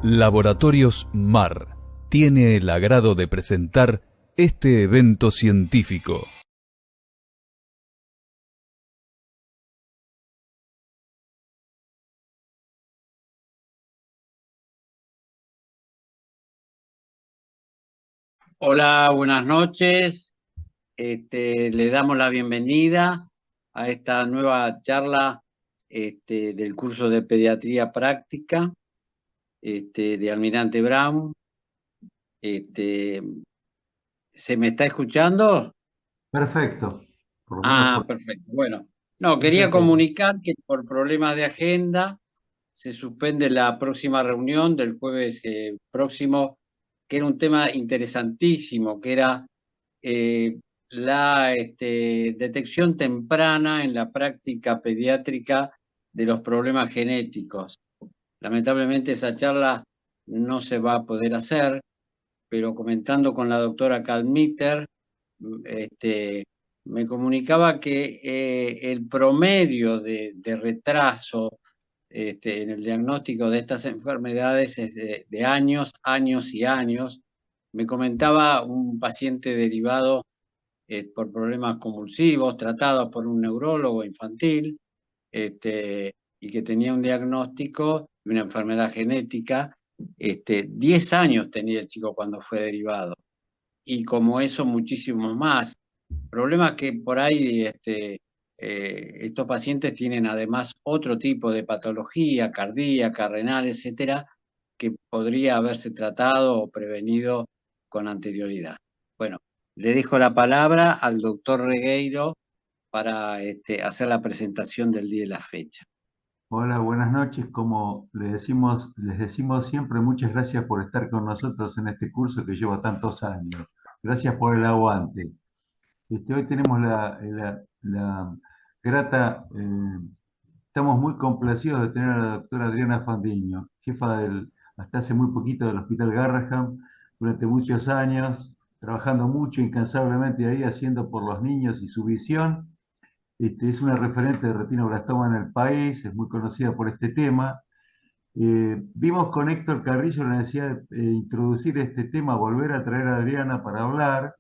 Laboratorios MAR tiene el agrado de presentar este evento científico. Hola, buenas noches. Le damos la bienvenida a esta nueva charla del curso de Pediatría Práctica de Almirante Brown. ¿Se me está escuchando? Perfecto, por lo menos por Perfecto. Bueno, no, quería perfecto. comunicar que por problemas de agenda se suspende la próxima reunión del jueves próximo, que era un tema interesantísimo, que era la detección temprana en la práctica pediátrica de los problemas genéticos. Lamentablemente esa charla no se va a poder hacer, pero comentando con la doctora Kalmiter, me comunicaba que el promedio de retraso en el diagnóstico de estas enfermedades es de años, años y años. Me comentaba un paciente derivado por problemas convulsivos, tratado por un neurólogo infantil, y que tenía un diagnóstico de una enfermedad genética. 10 años tenía el chico cuando fue derivado, y como eso muchísimos más. Problemas que por ahí estos pacientes tienen además otro tipo de patología cardíaca, renal, etcétera, que podría haberse tratado o prevenido con anterioridad. Bueno, le dejo la palabra al doctor Regueiro para hacer la presentación del día y la fecha. Hola, buenas noches. Como les decimos siempre, muchas gracias por estar con nosotros en este curso que lleva tantos años. Gracias por el aguante. Hoy tenemos la grata, estamos muy complacidos de tener a la doctora Adriana Fandiño, jefa hasta hace muy poquito del Hospital Garrahan, durante muchos años, trabajando mucho, incansablemente ahí, haciendo por los niños y su visión. Es una referente de retinoblastoma en el país, es muy conocida por este tema. Vimos con Héctor Carrillo la necesidad de introducir este tema, volver a traer a Adriana para hablar,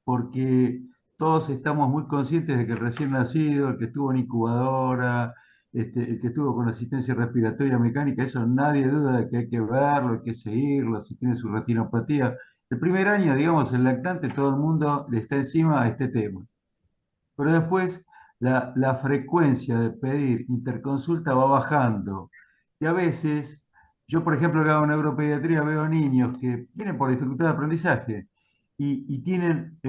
porque todos estamos muy conscientes de que el recién nacido, el que estuvo en incubadora, el que estuvo con asistencia respiratoria mecánica, eso nadie duda de que hay que verlo, hay que seguirlo, si tiene su retinopatía. El primer año, digamos, el lactante, todo el mundo le está encima a este tema. Pero después la frecuencia de pedir interconsulta va bajando. Y a veces, yo por ejemplo que hago neuropediatría, veo niños que vienen por dificultad de aprendizaje y tienen,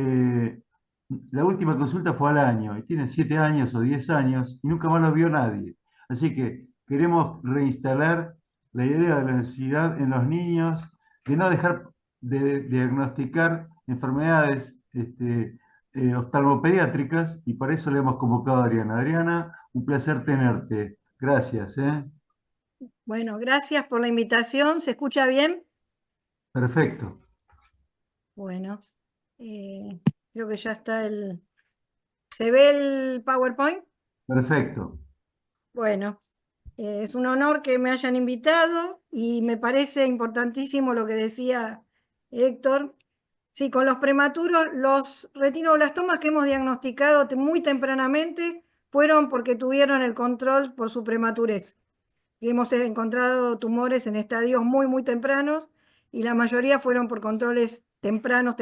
la última consulta fue al año, y tienen 7 años o 10 años y nunca más los vio nadie. Así que queremos reinstalar la idea de la necesidad en los niños de no dejar de diagnosticar enfermedades oftalmopediátricas, y para eso le hemos convocado a Adriana. Adriana, un placer tenerte. Gracias, ¿eh? Bueno, gracias por la invitación. ¿Se escucha bien? Perfecto. Bueno, creo que ya está el... ¿Se ve el PowerPoint? Perfecto. Bueno, es un honor que me hayan invitado y me parece importantísimo lo que decía Héctor. Sí, con los prematuros, los retinoblastomas que hemos diagnosticado muy tempranamente fueron porque tuvieron el control por su prematurez. Y hemos encontrado tumores en estadios muy, muy tempranos y la mayoría fueron por controles tempranos.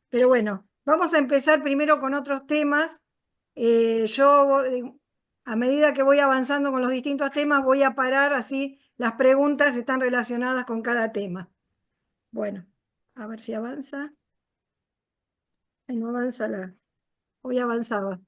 Pero bueno, vamos a empezar primero con otros temas. A medida que voy avanzando con los distintos temas, voy a parar así las preguntas están relacionadas con cada tema. Bueno, a ver si avanza. Ay, no avanza Hoy avanzaba.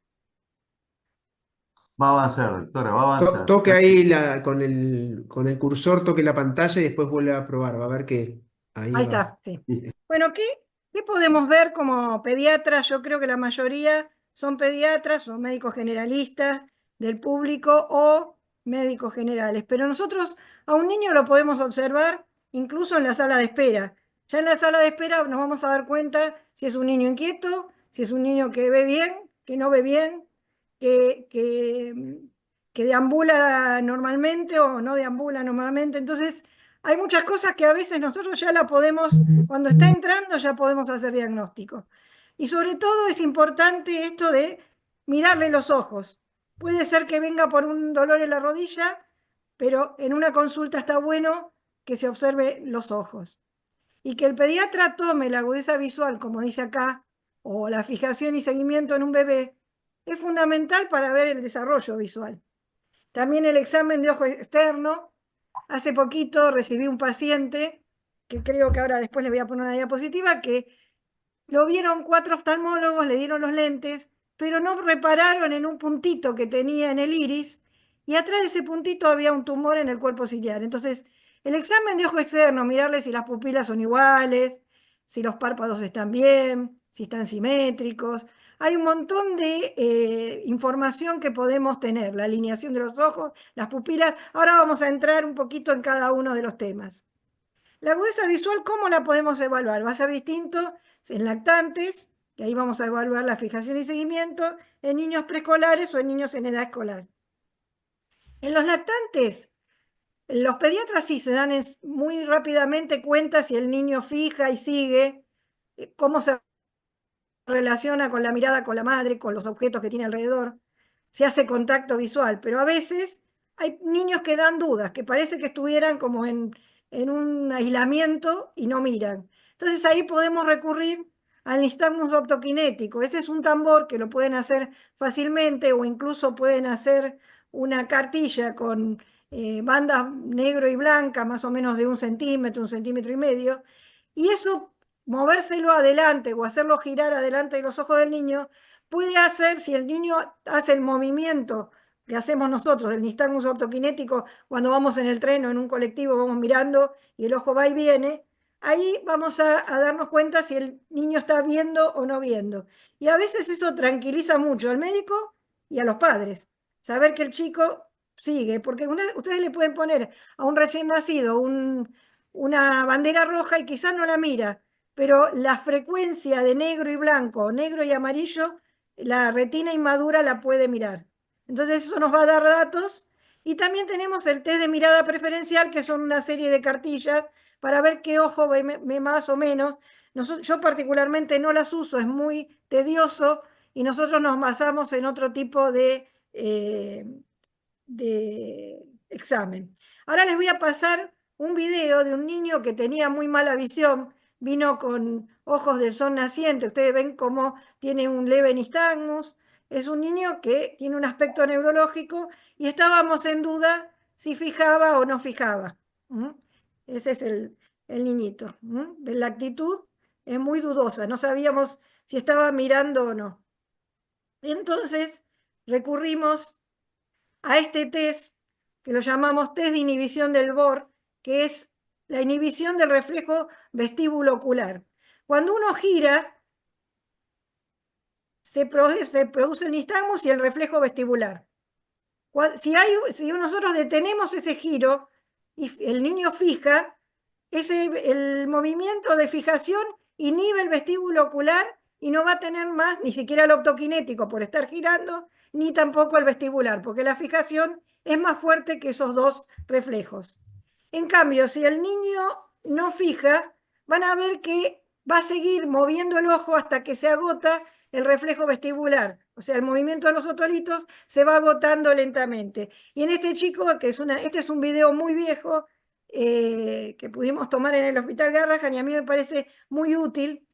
Va a avanzar, doctora, va a avanzar. Toque ahí con el cursor, toque la pantalla y después vuelve a probar. Va a ver que ahí Ahí va. está, sí. Sí. Bueno, ¿qué podemos ver como pediatras? Yo creo que la mayoría son pediatras, son médicos generalistas del público o médicos generales, pero nosotros a un niño lo podemos observar incluso en la sala de espera. Ya en la sala de espera nos vamos a dar cuenta si es un niño inquieto, si es un niño que ve bien, que no ve bien, que deambula normalmente o no deambula normalmente. Entonces, hay muchas cosas que a veces nosotros ya la podemos, cuando está entrando ya podemos hacer diagnóstico. Y sobre todo es importante esto de mirarle los ojos. Puede ser que venga por un dolor en la rodilla, pero en una consulta está bueno que se observe los ojos. Y que el pediatra tome la agudeza visual, como dice acá, o la fijación y seguimiento en un bebé, es fundamental para ver el desarrollo visual. También el examen de ojo externo. Hace poquito recibí un paciente, que creo que ahora después le voy a poner una diapositiva, que lo vieron 4 oftalmólogos, le dieron los lentes, pero no repararon en un puntito que tenía en el iris, y atrás de ese puntito había un tumor en el cuerpo ciliar. Entonces, el examen de ojo externo, mirarle si las pupilas son iguales, si los párpados están bien, si están simétricos. Hay un montón de información que podemos tener, la alineación de los ojos, las pupilas. Ahora vamos a entrar un poquito en cada uno de los temas. La agudeza visual, ¿cómo la podemos evaluar? Va a ser distinto en lactantes, que ahí vamos a evaluar la fijación y seguimiento, en niños preescolares o en niños en edad escolar. En los lactantes, los pediatras sí se dan muy rápidamente cuenta si el niño fija y sigue, cómo se relaciona con la mirada con la madre, con los objetos que tiene alrededor, se hace contacto visual, pero a veces hay niños que dan dudas, que parece que estuvieran como en un aislamiento y no miran. Entonces ahí podemos recurrir al nistagmus optoquinético. Ese es un tambor que lo pueden hacer fácilmente o incluso pueden hacer una cartilla con bandas negro y blanca, más o menos de 1 centímetro, 1,5 centímetros, y eso movérselo adelante o hacerlo girar adelante de los ojos del niño, puede hacer, si el niño hace el movimiento que hacemos nosotros, el nistagmus optoquinético, cuando vamos en el tren o en un colectivo, vamos mirando y el ojo va y viene, ahí vamos a darnos cuenta si el niño está viendo o no viendo. Y a veces eso tranquiliza mucho al médico y a los padres, saber que el chico sigue, porque ustedes le pueden poner a un recién nacido una bandera roja y quizás no la mira, pero la frecuencia de negro y blanco, negro y amarillo, la retina inmadura la puede mirar. Entonces eso nos va a dar datos. Y también tenemos el test de mirada preferencial, que son una serie de cartillas para ver qué ojo ve más o menos. Yo particularmente no las uso, es muy tedioso y nosotros nos basamos en otro tipo de examen. Ahora les voy a pasar un video de un niño que tenía muy mala visión, vino con ojos del sol naciente, ustedes ven cómo tiene un leve nistagmus, es un niño que tiene un aspecto neurológico y estábamos en duda si fijaba o no fijaba. Ese es el niñito. De la actitud es muy dudosa, no sabíamos si estaba mirando o no. Entonces recurrimos a este test, que lo llamamos test de inhibición del BOR, que es la inhibición del reflejo vestíbulo ocular. Cuando uno gira, se produce el nistagmus y el reflejo vestibular. Si nosotros detenemos ese giro y el niño fija, el movimiento de fijación inhibe el vestíbulo ocular y no va a tener más ni siquiera el optoquinético por estar girando, ni tampoco el vestibular, porque la fijación es más fuerte que esos dos reflejos. En cambio, si el niño no fija, van a ver que va a seguir moviendo el ojo hasta que se agota el reflejo vestibular. O sea, el movimiento de los otolitos se va agotando lentamente. Y en este chico, este es un video muy viejo, que pudimos tomar en el Hospital Garrahan, y a mí me parece muy útil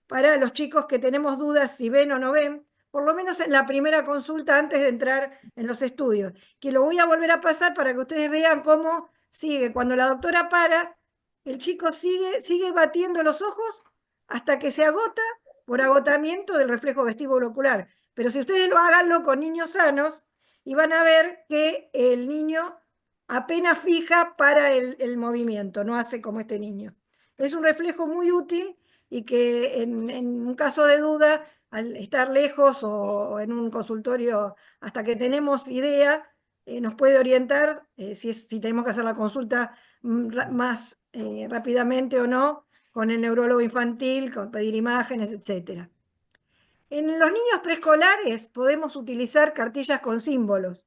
para los chicos que tenemos dudas si ven o no ven, por lo menos en la primera consulta antes de entrar en los estudios, que lo voy a volver a pasar para que ustedes vean cómo sigue. Cuando la doctora para, el chico sigue batiendo los ojos hasta que se agota por agotamiento del reflejo vestíbulo ocular. Pero si ustedes háganlo con niños sanos, y van a ver que el niño apenas fija para el movimiento, no hace como este niño. Es un reflejo muy útil y que en un caso de duda, al estar lejos o en un consultorio hasta que tenemos idea, nos puede orientar si tenemos que hacer la consulta más rápidamente o no, con el neurólogo infantil, con pedir imágenes, etc. En los niños preescolares podemos utilizar cartillas con símbolos.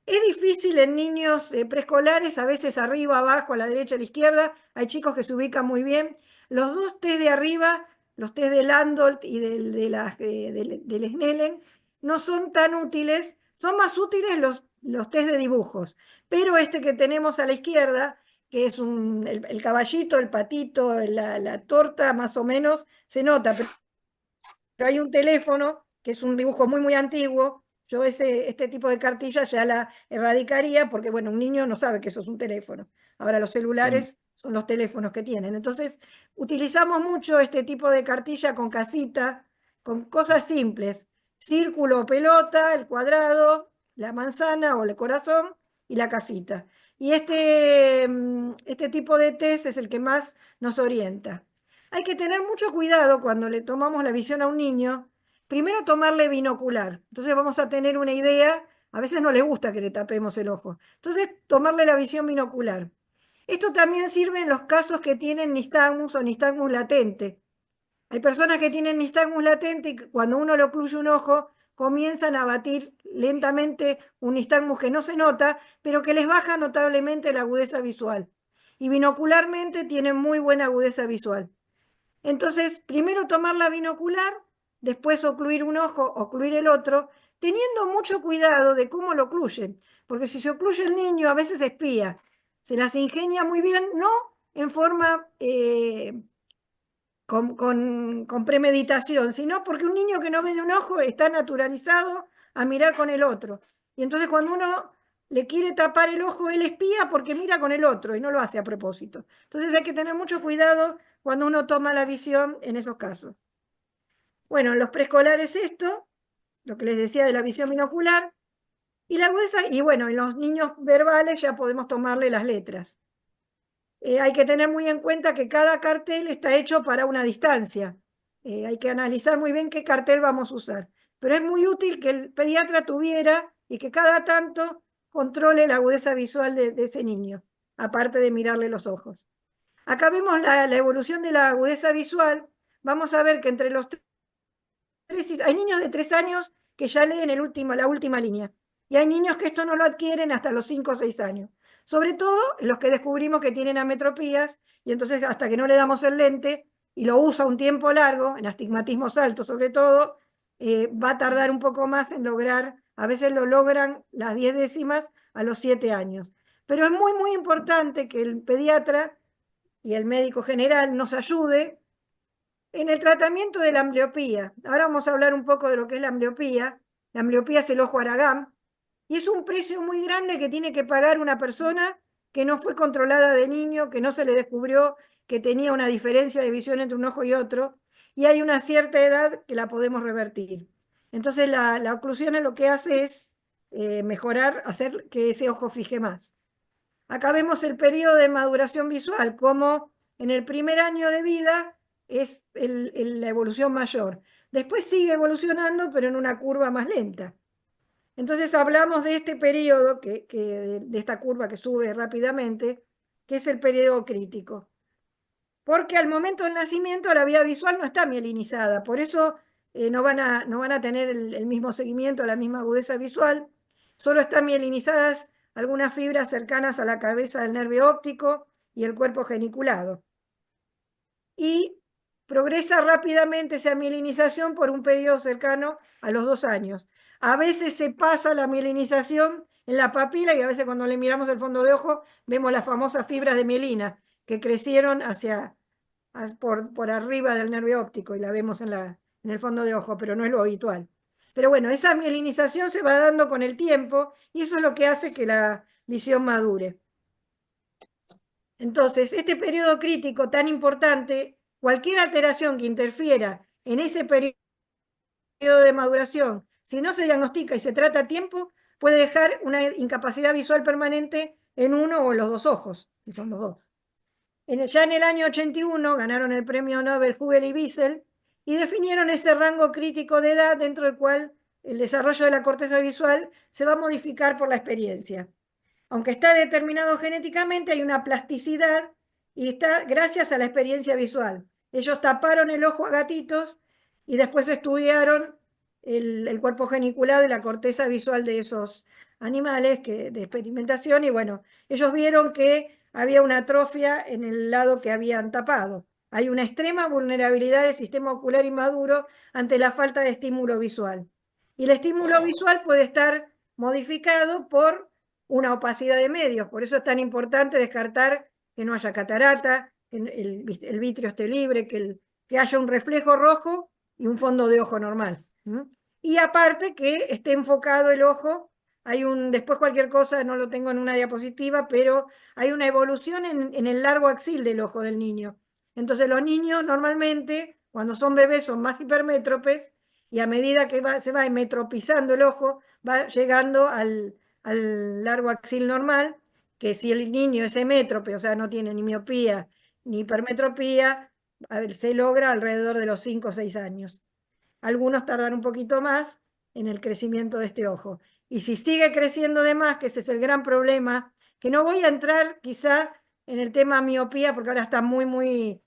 Es difícil en niños preescolares, a veces arriba, abajo, a la derecha, a la izquierda. Hay chicos que se ubican muy bien. Los dos test de arriba, los test del Andolt y del Snellen, no son tan útiles. Son más útiles los test de dibujos. Pero este que tenemos a la izquierda, que es el caballito, el patito, la torta, más o menos, se nota. Pero hay un teléfono, que es un dibujo muy, muy antiguo. Yo este tipo de cartilla ya la erradicaría porque, bueno, un niño no sabe que eso es un teléfono. Ahora los celulares son los teléfonos que tienen. Entonces, utilizamos mucho este tipo de cartilla con casita, con cosas simples. Círculo o pelota, el cuadrado, la manzana o el corazón y la casita. Y este tipo de test es el que más nos orienta. Hay que tener mucho cuidado cuando le tomamos la visión a un niño. Primero tomarle binocular. Entonces vamos a tener una idea. A veces no le gusta que le tapemos el ojo. Entonces tomarle la visión binocular. Esto también sirve en los casos que tienen nistagmus o nistagmus latente. Hay personas que tienen nistagmus latente y cuando uno le ocluye un ojo comienzan a batir lentamente un nistagmus que no se nota, pero que les baja notablemente la agudeza visual. Y binocularmente tienen muy buena agudeza visual. Entonces, primero tomar la binocular, después ocluir un ojo, ocluir el otro, teniendo mucho cuidado de cómo lo ocluyen, porque si se ocluye el niño a veces espía, se las ingenia muy bien, no en forma con premeditación, sino porque un niño que no ve de un ojo está naturalizado a mirar con el otro. Y entonces cuando uno le quiere tapar el ojo, él espía porque mira con el otro y no lo hace a propósito. Entonces hay que tener mucho cuidado cuando uno toma la visión en esos casos. Bueno, en los preescolares esto, lo que les decía de la visión binocular, y la agudeza, y bueno, en los niños verbales ya podemos tomarle las letras. Hay que tener muy en cuenta que cada cartel está hecho para una distancia. Hay que analizar muy bien qué cartel vamos a usar. Pero es muy útil que el pediatra tuviera y que cada tanto controle la agudeza visual de ese niño, aparte de mirarle los ojos. Acá vemos la evolución de la agudeza visual. Vamos a ver que entre los 3, hay niños de 3 años que ya leen la última línea. Y hay niños que esto no lo adquieren hasta los 5 o 6 años. Sobre todo los que descubrimos que tienen ametropías, y entonces hasta que no le damos el lente y lo usa un tiempo largo, en astigmatismos altos sobre todo, va a tardar un poco más en lograr, a veces lo logran las 10 décimas a los 7 años. Pero es muy, muy importante que el pediatra y el médico general nos ayude en el tratamiento de la ambliopía. Ahora vamos a hablar un poco de lo que es la ambliopía. La ambliopía es el ojo Aragán y es un precio muy grande que tiene que pagar una persona que no fue controlada de niño, que no se le descubrió que tenía una diferencia de visión entre un ojo y otro, y hay una cierta edad que la podemos revertir. Entonces la oclusión lo que hace es mejorar, hacer que ese ojo fije más. Acá vemos el periodo de maduración visual, como en el primer año de vida es la evolución mayor. Después sigue evolucionando, pero en una curva más lenta. Entonces hablamos de este periodo, de esta curva que sube rápidamente, que es el periodo crítico. Porque al momento del nacimiento la vía visual no está mielinizada, por eso no van a tener el mismo seguimiento, la misma agudeza visual, solo están mielinizadas algunas fibras cercanas a la cabeza del nervio óptico y el cuerpo geniculado. Y progresa rápidamente esa mielinización por un periodo cercano a los 2 años. A veces se pasa la mielinización en la papila y a veces cuando le miramos el fondo de ojo vemos las famosas fibras de mielina que crecieron por arriba del nervio óptico y la vemos en el fondo de ojo, pero no es lo habitual. Pero bueno, esa mielinización se va dando con el tiempo y eso es lo que hace que la visión madure. Entonces, este periodo crítico tan importante, cualquier alteración que interfiera en ese periodo de maduración, si no se diagnostica y se trata a tiempo, puede dejar una incapacidad visual permanente en uno o los 2 ojos, que son los 2. Ya en el año 81 ganaron el premio Nobel Hugel y Wiesel y definieron ese rango crítico de edad dentro del cual el desarrollo de la corteza visual se va a modificar por la experiencia. Aunque está determinado genéticamente, hay una plasticidad y está gracias a la experiencia visual. Ellos taparon el ojo a gatitos y después estudiaron el cuerpo geniculado y la corteza visual de esos animales de experimentación y bueno, ellos vieron que había una atrofia en el lado que habían tapado. Hay una extrema vulnerabilidad del sistema ocular inmaduro ante la falta de estímulo visual. Y el estímulo visual puede estar modificado por una opacidad de medios. Por eso es tan importante descartar que no haya catarata, que el vitrio esté libre, que haya un reflejo rojo y un fondo de ojo normal. Y aparte que esté enfocado el ojo. Después cualquier cosa, no lo tengo en una diapositiva, pero hay una evolución en el largo axil del ojo del niño. Entonces los niños normalmente, cuando son bebés, son más hipermétropes y a medida que se va metropizando el ojo, va llegando al largo axil normal, que si el niño es emétrope, o sea, no tiene ni miopía ni hipermetropía, se logra alrededor de los 5 o 6 años. Algunos tardan un poquito más en el crecimiento de este ojo. Y si sigue creciendo de más, que ese es el gran problema, que no voy a entrar quizá en el tema miopía, porque ahora está muy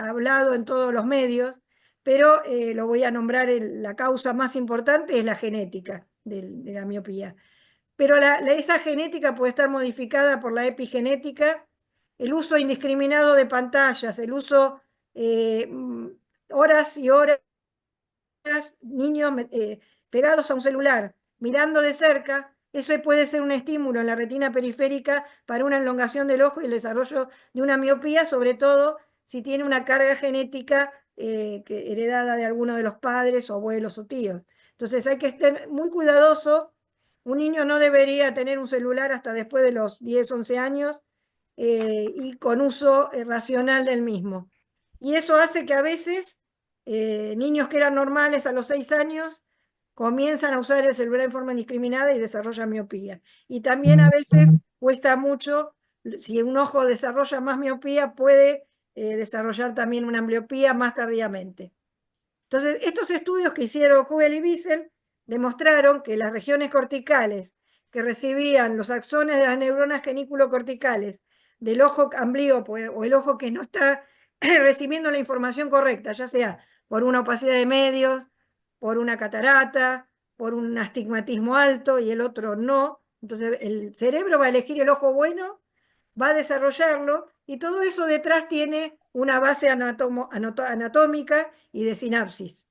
hablado en todos los medios, pero lo voy a nombrar, la causa más importante es la genética de la miopía. Pero esa genética puede estar modificada por la epigenética, el uso indiscriminado de pantallas, el uso horas y horas, niños pegados a un celular, mirando de cerca, eso puede ser un estímulo en la retina periférica para una elongación del ojo y el desarrollo de una miopía, sobre todo si tiene una carga genética heredada de alguno de los padres o abuelos o tíos. Entonces hay que estar muy cuidadoso. Un niño no debería tener un celular hasta después de los 10, 11 años y con uso racional del mismo. Y eso hace que a veces niños que eran normales a los 6 años comienzan a usar el celular en forma indiscriminada y desarrollan miopía. Y también a veces cuesta mucho, si un ojo desarrolla más miopía, puede desarrollar también una ambliopía más tardíamente. Entonces, estos estudios que hicieron Hubel y Wiesel demostraron que las regiones corticales que recibían los axones de las neuronas geniculocorticales del ojo amblíope o el ojo que no está recibiendo la información correcta, ya sea por una opacidad de medios, por una catarata, por un astigmatismo alto y el otro no. Entonces el cerebro va a elegir el ojo bueno, va a desarrollarlo y todo eso detrás tiene una base anatómica y de sinapsis.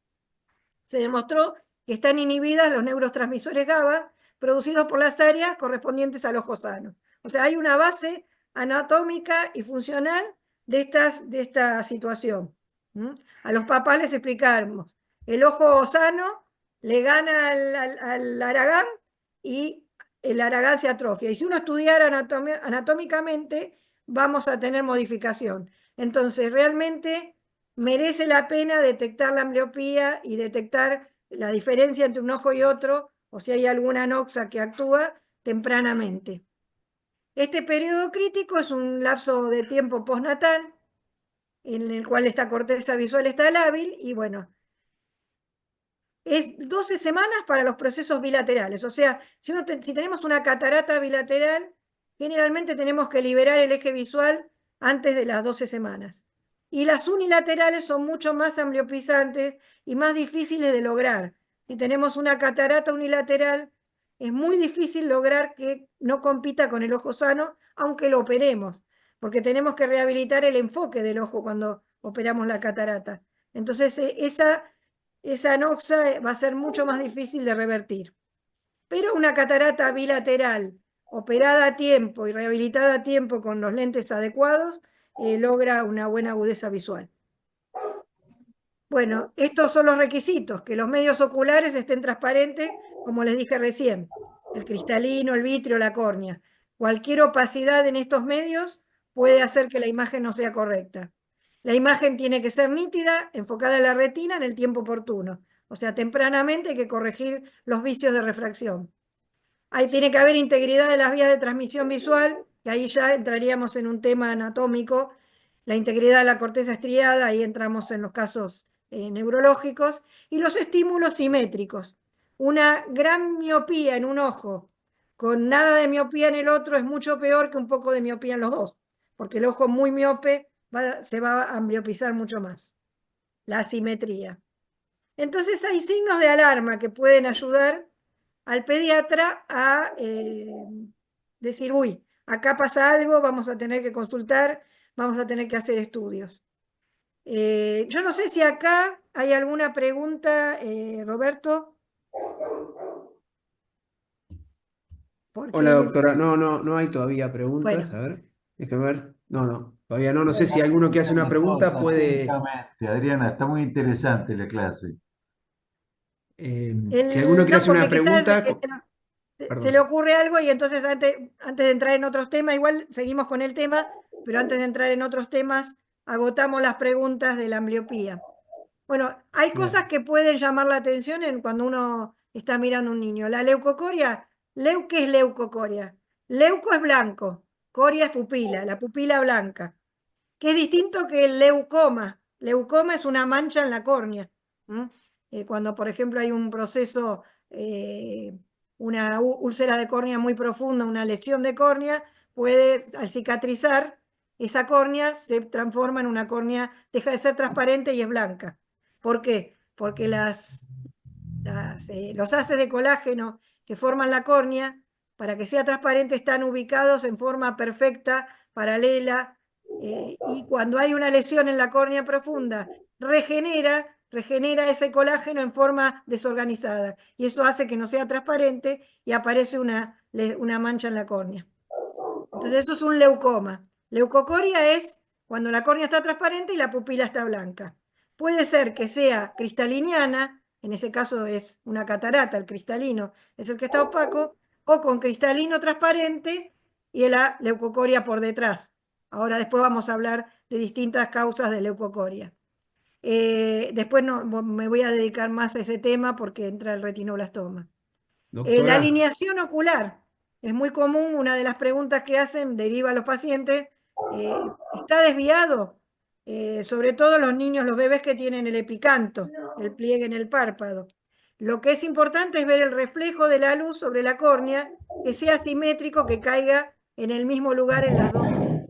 Se demostró que están inhibidas los neurotransmisores GABA producidos por las áreas correspondientes al ojo sano. O sea, hay una base anatómica y funcional de esta situación. A los papás les explicamos, el ojo sano le gana al Aragán y el Aragán se atrofia. Y si uno estudiara anatómicamente, vamos a tener modificación. Entonces, realmente merece la pena detectar la ambliopía y detectar la diferencia entre un ojo y otro, o si hay alguna anoxa que actúa tempranamente. Este periodo crítico es un lapso de tiempo postnatal, en el cual esta corteza visual está lábil, y bueno, es 12 semanas para los procesos bilaterales. O sea, si tenemos una catarata bilateral, generalmente tenemos que liberar el eje visual antes de las 12 semanas. Y las unilaterales son mucho más ambliopizantes y más difíciles de lograr. Si tenemos una catarata unilateral, es muy difícil lograr que no compita con el ojo sano, aunque lo operemos, porque tenemos que rehabilitar el enfoque del ojo cuando operamos la catarata. Entonces, esa anoxa va a ser mucho más difícil de revertir. Pero una catarata bilateral operada a tiempo y rehabilitada a tiempo con los lentes adecuados logra una buena agudeza visual. Bueno, estos son los requisitos, que los medios oculares estén transparentes, como les dije recién, el cristalino, el vitrio, la córnea. Cualquier opacidad en estos medios puede hacer que la imagen no sea correcta. La imagen tiene que ser nítida, enfocada en la retina en el tiempo oportuno. O sea, tempranamente hay que corregir los vicios de refracción. Ahí tiene que haber integridad de las vías de transmisión visual, que ahí ya entraríamos en un tema anatómico, la integridad de la corteza estriada, ahí entramos en los casos neurológicos, y los estímulos simétricos. Una gran miopía en un ojo con nada de miopía en el otro es mucho peor que un poco de miopía en los dos, porque el ojo muy miope se va a ambliopizar mucho más. La asimetría. Entonces hay signos de alarma que pueden ayudar al pediatra a decir, uy, acá pasa algo, vamos a tener que consultar, vamos a tener que hacer estudios. Yo no sé si acá hay alguna pregunta, Roberto. Hola, Porque, doctora. No hay todavía preguntas. bueno, A ver, déjame ver. No, todavía no. No sé si alguno que hace una pregunta puede. Atentamente, Adriana, está muy interesante la clase. Si alguno quiere no, hacer una porque quizás pregunta. se le Perdón. ocurre algo y entonces antes de entrar en otros temas, igual seguimos con el tema, pero antes de entrar en otros temas, agotamos las preguntas de la ambliopía. Bueno, hay Bien. cosas que pueden llamar la atención cuando uno está mirando a un niño. La leucocoria, ¿qué es leucocoria? Leuco es blanco, coria es pupila, la pupila blanca, que es distinto que el leucoma. Leucoma es una mancha en la córnea. Cuando, por ejemplo, hay un proceso, una úlcera de córnea muy profunda, una lesión de córnea, puede, al cicatrizar, esa córnea se transforma en una córnea, deja de ser transparente y es blanca. ¿Por qué? Porque los haces de colágeno que forman la córnea, para que sea transparente, están ubicados en forma perfecta, paralela, y cuando hay una lesión en la córnea profunda, regenera ese colágeno en forma desorganizada, y eso hace que no sea transparente y aparece una mancha en la córnea. Entonces eso es un leucoma. Leucocoria es cuando la córnea está transparente y la pupila está blanca. Puede ser que sea cristaliniana, en ese caso es una catarata, el cristalino es el que está opaco, o con cristalino transparente y la leucocoria por detrás. Ahora después vamos a hablar de distintas causas de leucocoria. Después me voy a dedicar más a ese tema porque entra el retinoblastoma. La Doctora, alineación ocular es muy común, una de las preguntas que hacen, deriva a los pacientes, ¿está desviado? Sobre todo los niños, los bebés que tienen el epicanto, el pliegue en el párpado. Lo que es importante es ver el reflejo de la luz sobre la córnea, que sea simétrico, que caiga en el mismo lugar en las dos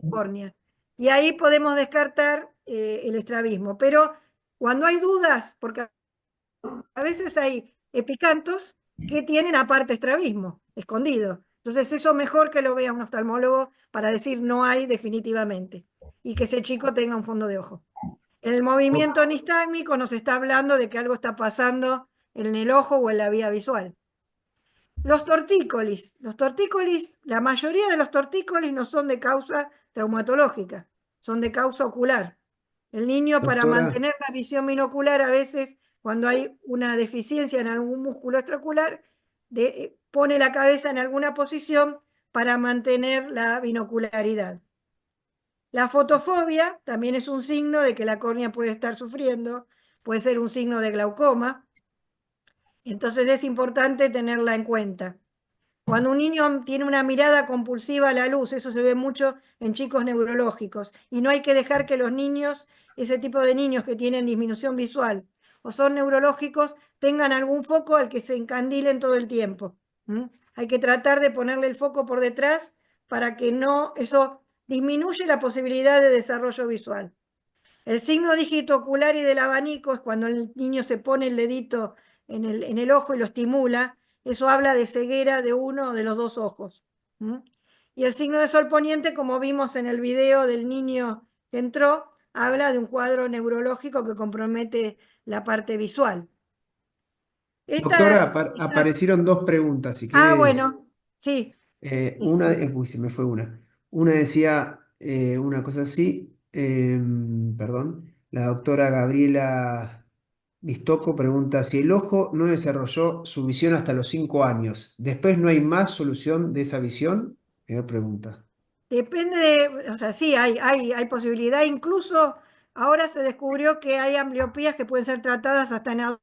córneas. Y ahí podemos descartar el estrabismo. Pero cuando hay dudas, porque a veces hay epicantos que tienen aparte estrabismo, escondido. Entonces eso mejor que lo vea un oftalmólogo para decir no hay definitivamente y que ese chico tenga un fondo de ojo. El movimiento nistálmico nos está hablando de que algo está pasando en el ojo o en la vía visual. Los tortícolis, la mayoría de los tortícolis no son de causa traumatológica, son de causa ocular. El niño, para doctora, mantener la visión binocular, a veces cuando hay una deficiencia en algún músculo extraocular, pone la cabeza en alguna posición para mantener la binocularidad. La fotofobia también es un signo de que la córnea puede estar sufriendo, puede ser un signo de glaucoma, entonces es importante tenerla en cuenta. Cuando un niño tiene una mirada compulsiva a la luz, eso se ve mucho en chicos neurológicos, y no hay que dejar que los niños, ese tipo de niños que tienen disminución visual o son neurológicos, tengan algún foco al que se encandilen todo el tiempo. Hay que tratar de ponerle el foco por detrás para que no, eso disminuye la posibilidad de desarrollo visual. El signo dígito ocular y del abanico es cuando el niño se pone el dedito en el ojo y lo estimula. Eso habla de ceguera de uno de los dos ojos. Y el signo de sol poniente, como vimos en el video del niño que entró, habla de un cuadro neurológico que compromete la parte visual. doctora, Estas, aparecieron dos preguntas, si quieres. bueno, sí. Una, uy, se me fue una. Una decía una cosa así, perdón. La doctora Gabriela Mistoco pregunta si el ojo no desarrolló su visión hasta los 5 años. ¿Después no hay más solución de esa visión? Primera pregunta. Depende o sea, sí, hay posibilidad. Incluso ahora se descubrió que hay ambliopías que pueden ser tratadas hasta en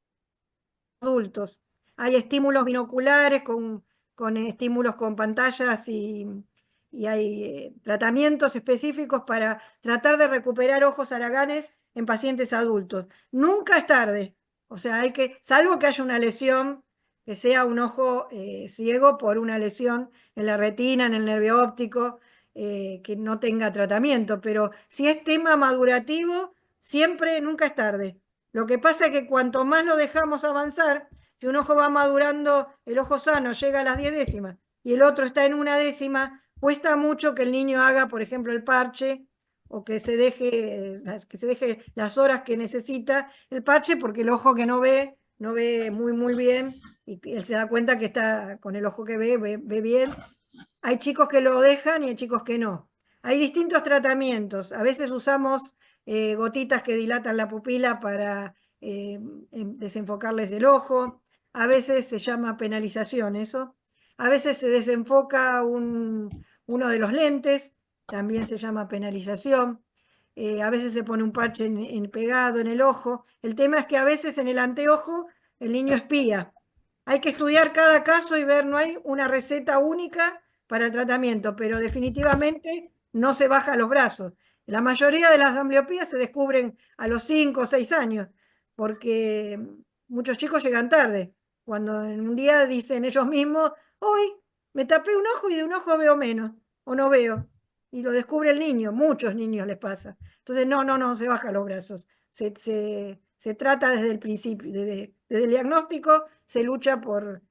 adultos. Hay estímulos binoculares con estímulos con pantallas y hay tratamientos específicos para tratar de recuperar ojos haraganes en pacientes adultos. Nunca es tarde. O sea, salvo que haya una lesión, que sea un ojo ciego por una lesión en la retina, en el nervio óptico, que no tenga tratamiento. Pero si es tema madurativo, siempre, nunca es tarde. Lo que pasa es que cuanto más lo dejamos avanzar, Si un ojo va madurando, el ojo sano llega a las 10 décimas y el otro está en 1 décima, cuesta mucho que el niño haga, por ejemplo, el parche o que se deje las horas que necesita el parche, porque el ojo que no ve muy bien, y él se da cuenta que está con el ojo que ve bien. Hay chicos que lo dejan y hay chicos que no. Hay distintos tratamientos. A veces usamos gotitas que dilatan la pupila para desenfocarles el ojo. A veces se llama penalización eso. A veces se desenfoca uno de los lentes, también se llama penalización. A veces se pone un parche pegado en el ojo. El tema es que a veces en el anteojo el niño espía. Hay que estudiar cada caso y ver, no hay una receta única para el tratamiento, pero definitivamente no se baja los brazos. La mayoría de las ambliopías se descubren a los 5 o 6 años, porque muchos chicos llegan tarde, cuando en un día dicen ellos mismos, hoy me tapé un ojo y de un ojo veo menos, o no veo, y lo descubre el niño, muchos niños les pasa. Entonces no se baja los brazos, se trata desde el principio, desde el diagnóstico se lucha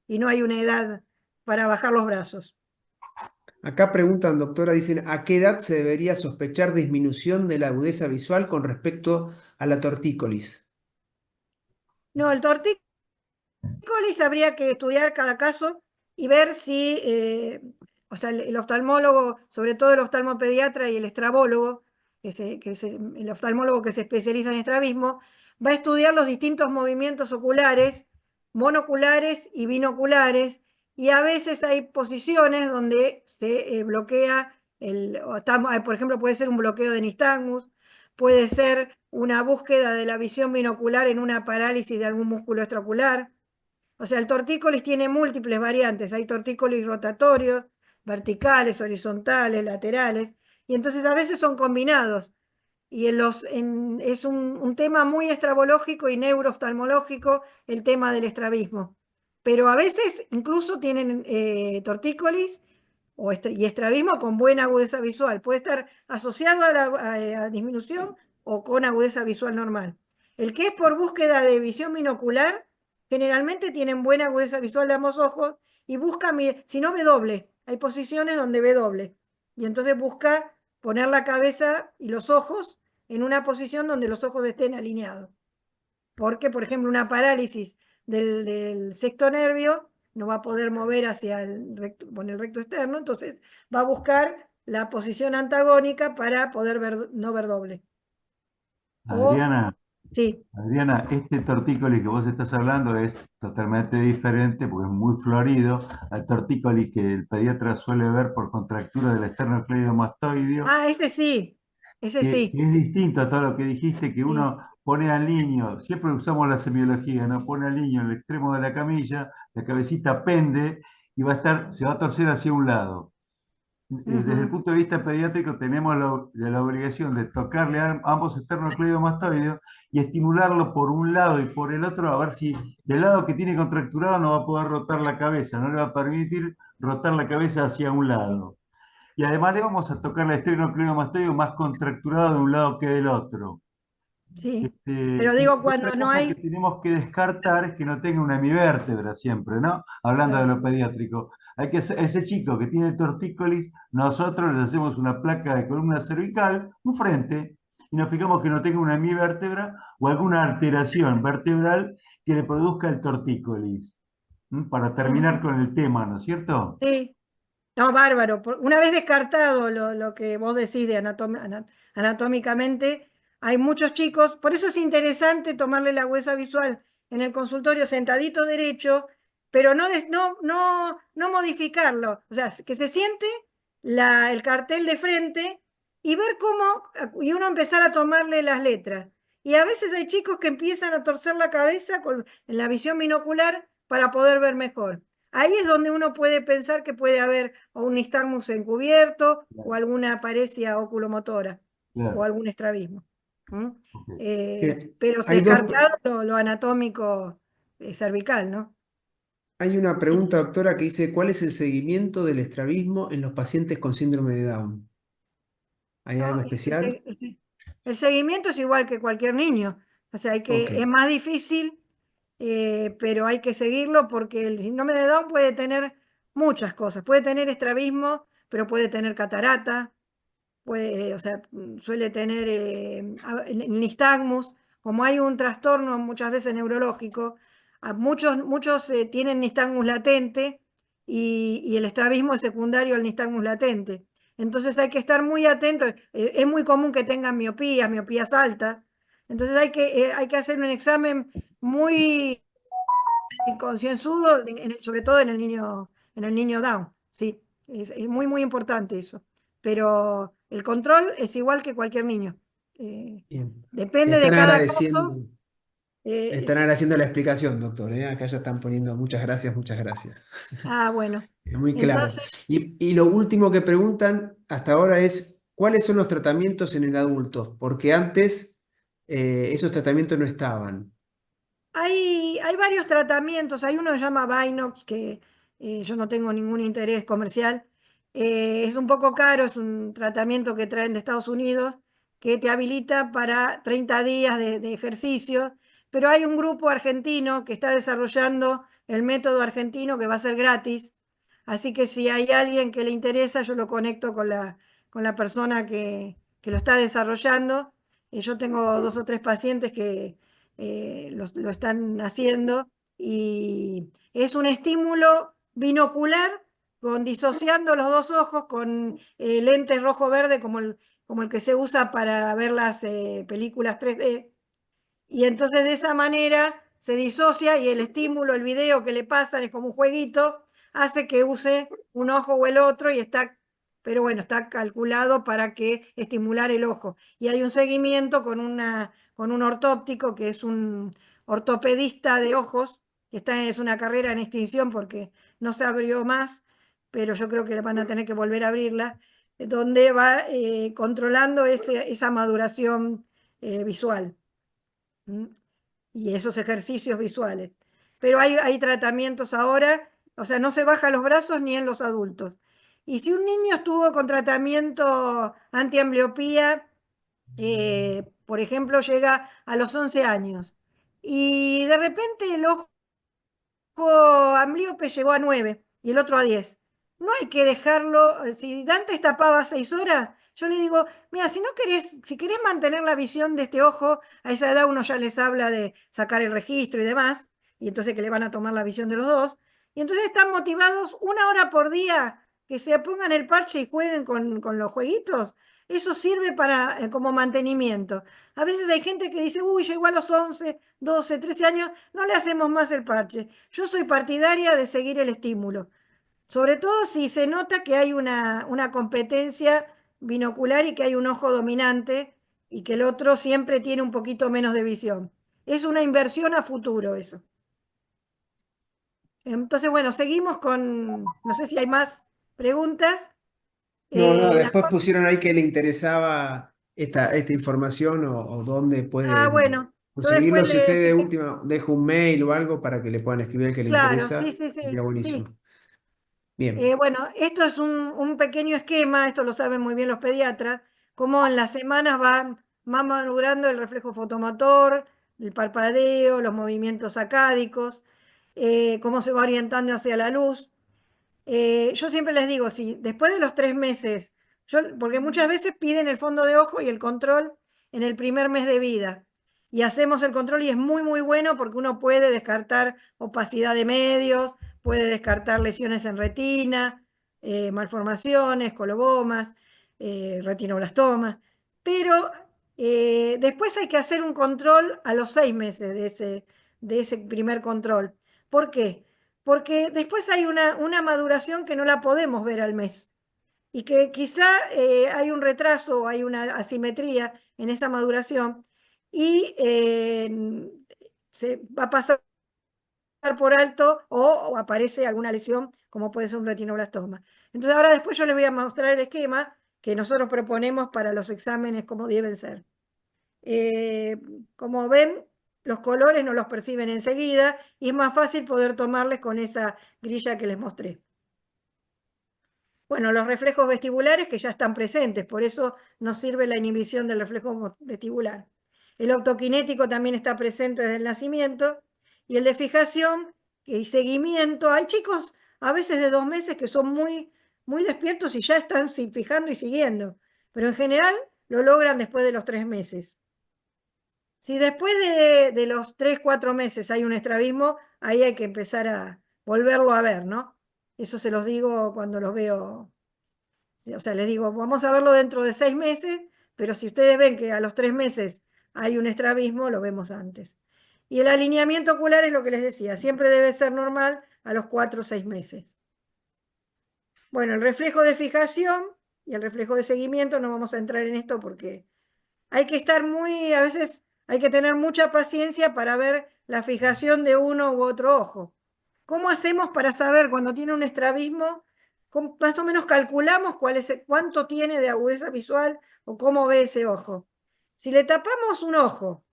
y no hay una edad para bajar los brazos. Acá preguntan, doctora, dicen, ¿a qué edad se debería sospechar disminución de la agudeza visual con respecto a la tortícolis? No, el tortícolis habría que estudiar cada caso y ver si, o sea, el oftalmólogo, sobre todo el oftalmopediatra y el estrabólogo, el oftalmólogo que se especializa en estrabismo, va a estudiar los distintos movimientos oculares, monoculares y binoculares, y a veces hay posiciones donde se bloquea, por ejemplo, puede ser un bloqueo de nistagmus, puede ser una búsqueda de la visión binocular en una parálisis de algún músculo extraocular. O sea, el tortícolis tiene múltiples variantes. Hay tortícolis rotatorios, verticales, horizontales, laterales, y entonces a veces son combinados. Y es un tema muy estrabológico y neurooftalmológico el tema del estrabismo. Pero a veces incluso tienen tortícolis y estrabismo con buena agudeza visual. Puede estar asociado a disminución o con agudeza visual normal. El que es por búsqueda de visión binocular, generalmente tienen buena agudeza visual de ambos ojos y busca, si no ve doble, hay posiciones donde ve doble. Y entonces busca poner la cabeza y los ojos en una posición donde los ojos estén alineados. Porque, por ejemplo, una parálisis del sexto nervio no va a poder mover hacia con el recto externo, entonces va a buscar la posición antagónica para poder no ver doble. Adriana, Sí. Adriana, este tortícolis que vos estás hablando es totalmente diferente porque es muy florido al tortícolis que el pediatra suele ver por contractura del esternocleidomastoideo, Ese sí, ese que sí. es distinto a todo lo que dijiste, que Sí. uno pone al niño, siempre usamos la semiología, ¿no? Pone al niño en el extremo de la camilla, la cabecita pende y se va a torcer hacia un lado. Desde el punto de vista pediátrico tenemos la obligación de tocarle a ambos esternocleidomastoideos y estimularlo por un lado y por el otro, a ver si del lado que tiene contracturado no va a poder rotar la cabeza, no le va a permitir rotar la cabeza hacia un lado. Y además le vamos a tocar el esternocleidomastoideo más contracturado de un lado que del otro. Sí. Pero digo, Y otra cuando no cosa que hay... tenemos que descartar es que no tenga una hemivértebra siempre, ¿no? Hablando de lo pediátrico. Ese chico que tiene tortícolis, nosotros le hacemos una placa de columna cervical, un frente, y nos fijamos que no tenga una hemivértebra o alguna alteración vertebral que le produzca el tortícolis. Para terminar con el tema, ¿no es cierto? Sí. No, bárbaro. Una vez descartado lo que vos decís de anatómicamente, hay muchos chicos, por eso es interesante tomarle la huesa visual en el consultorio sentadito derecho, pero no modificarlo. O sea, que se siente el cartel de frente y ver y uno empezar a tomarle las letras. Y a veces hay chicos que empiezan a torcer la cabeza en la visión binocular para poder ver mejor. Ahí es donde uno puede pensar que puede haber o un nistagmus encubierto o alguna paresia oculomotora o Claro. algún estrabismo. Ok. Pero Hay descartado lo anatómico cervical, ¿no? hay una pregunta, doctora, que dice, ¿cuál es el seguimiento del estrabismo en los pacientes con síndrome de Down? ¿Hay algo No, especial? el seguimiento es igual que cualquier niño. O sea, Ok. es más difícil pero hay que seguirlo porque el síndrome de Down puede tener muchas cosas. Puede tener estrabismo, pero puede tener catarata, puede, o sea, suele tener el nistagmus. Como hay un trastorno muchas veces neurológico, muchos tienen nistagmus latente y el estrabismo es secundario al nistagmus latente. Entonces hay que estar muy atentos. Es muy común que tengan miopías altas. Entonces hay que hacer un examen muy concienzudo, sobre todo en el niño Down. Sí, es muy, muy importante eso. Pero el control es igual que cualquier niño. Bien. Depende de cada caso. Están agradeciendo la explicación, doctor, ¿eh? Acá ya están poniendo muchas gracias, muchas gracias. Bueno. Es muy claro. Entonces, Y lo último que preguntan hasta ahora es, ¿cuáles son los tratamientos en el adulto? Porque antes esos tratamientos no estaban. hay varios tratamientos. Hay uno que se llama Vinox, que yo no tengo ningún interés comercial. Es un poco caro, es un tratamiento que traen de Estados Unidos, que te habilita para 30 días de ejercicio. Pero hay un grupo argentino que está desarrollando el método argentino que va a ser gratis. Así que si hay alguien que le interesa, yo lo conecto con la persona que lo está desarrollando. Yo tengo 2 o 3 pacientes que lo están haciendo y es un estímulo binocular disociando los 2 ojos con lentes rojo-verde como el que se usa para ver las películas 3D. Y entonces de esa manera se disocia y el estímulo, el video que le pasan es como un jueguito, hace que use un ojo o el otro pero bueno, está calculado para que estimular el ojo. Y hay un seguimiento con un ortóptico que es un ortopedista de ojos, que es una carrera en extinción porque no se abrió más, pero yo creo que van a tener que volver a abrirla, donde va controlando esa maduración visual. Y esos ejercicios visuales. Pero hay tratamientos ahora, o sea, no se baja los brazos ni en los adultos. Y si un niño estuvo con tratamiento antiambliopía, por ejemplo, llega a los 11 años y de repente el ojo amblíope llegó a 9 y el otro a 10. No hay que dejarlo, si Dante tapaba 6 horas, yo le digo, mira, si querés mantener la visión de este ojo, a esa edad uno ya les habla de sacar el registro y demás, y entonces que le van a tomar la visión de los dos, y entonces están motivados 1 hora por día que se pongan el parche y jueguen con los jueguitos. Eso sirve como mantenimiento. A veces hay gente que dice, uy, llegó a los 11, 12, 13 años, no le hacemos más el parche. Yo soy partidaria de seguir el estímulo, sobre todo si se nota que hay una competencia binocular y que hay un ojo dominante y que el otro siempre tiene un poquito menos de visión. Es una inversión a futuro eso. Entonces, bueno, seguimos no sé si hay más preguntas. No, Las después pusieron ahí que le interesaba esta información o dónde pueden bueno, yo conseguirlo. después Si usted de si última deja un mail o algo para que le puedan escribir al que le claro, sí, interesa, sí, sería sí, buenísimo. sí. Bien. Bueno, esto es un pequeño esquema, esto lo saben muy bien los pediatras, cómo en las semanas va madurando el reflejo fotomotor, el parpadeo, los movimientos sacádicos, cómo se va orientando hacia la luz. Yo siempre les digo, si después de los 3 meses, porque muchas veces piden el fondo de ojo y el control en el primer mes de vida. Y hacemos el control y es muy, muy bueno porque uno puede descartar opacidad de medios, puede descartar lesiones en retina, malformaciones, colobomas, retinoblastomas. Pero después hay que hacer un control a los 6 meses de ese primer control. ¿Por qué? Porque después hay una maduración que no la podemos ver al mes y que quizá hay un retraso, hay una asimetría en esa maduración y se va a pasar por alto o aparece alguna lesión como puede ser un retinoblastoma. Entonces ahora después yo les voy a mostrar el esquema que nosotros proponemos para los exámenes como deben ser. Como ven, los colores no los perciben enseguida y es más fácil poder tomarles con esa grilla que les mostré. Bueno, los reflejos vestibulares que ya están presentes, por eso nos sirve la inhibición del reflejo vestibular. El optoquinético también está presente desde el nacimiento Y el de fijación y seguimiento, hay chicos a veces de 2 meses que son muy despiertos y ya están fijando y siguiendo, pero en general lo logran después de los 3 meses. Si después de los 3, 4 meses hay un estrabismo, ahí hay que empezar a volverlo a ver, ¿no? Eso se los digo cuando los veo. O sea, les digo, vamos a verlo dentro de 6 meses, pero si ustedes ven que a los 3 meses hay un estrabismo, lo vemos antes. Y el alineamiento ocular es lo que les decía, siempre debe ser normal a los 4 o 6 meses. Bueno, el reflejo de fijación y el reflejo de seguimiento, no vamos a entrar en esto porque hay que estar a veces hay que tener mucha paciencia para ver la fijación de uno u otro ojo. ¿Cómo hacemos para saber cuando tiene un estrabismo? Más o menos calculamos cuánto tiene de agudeza visual o cómo ve ese ojo. Si le tapamos un ojo,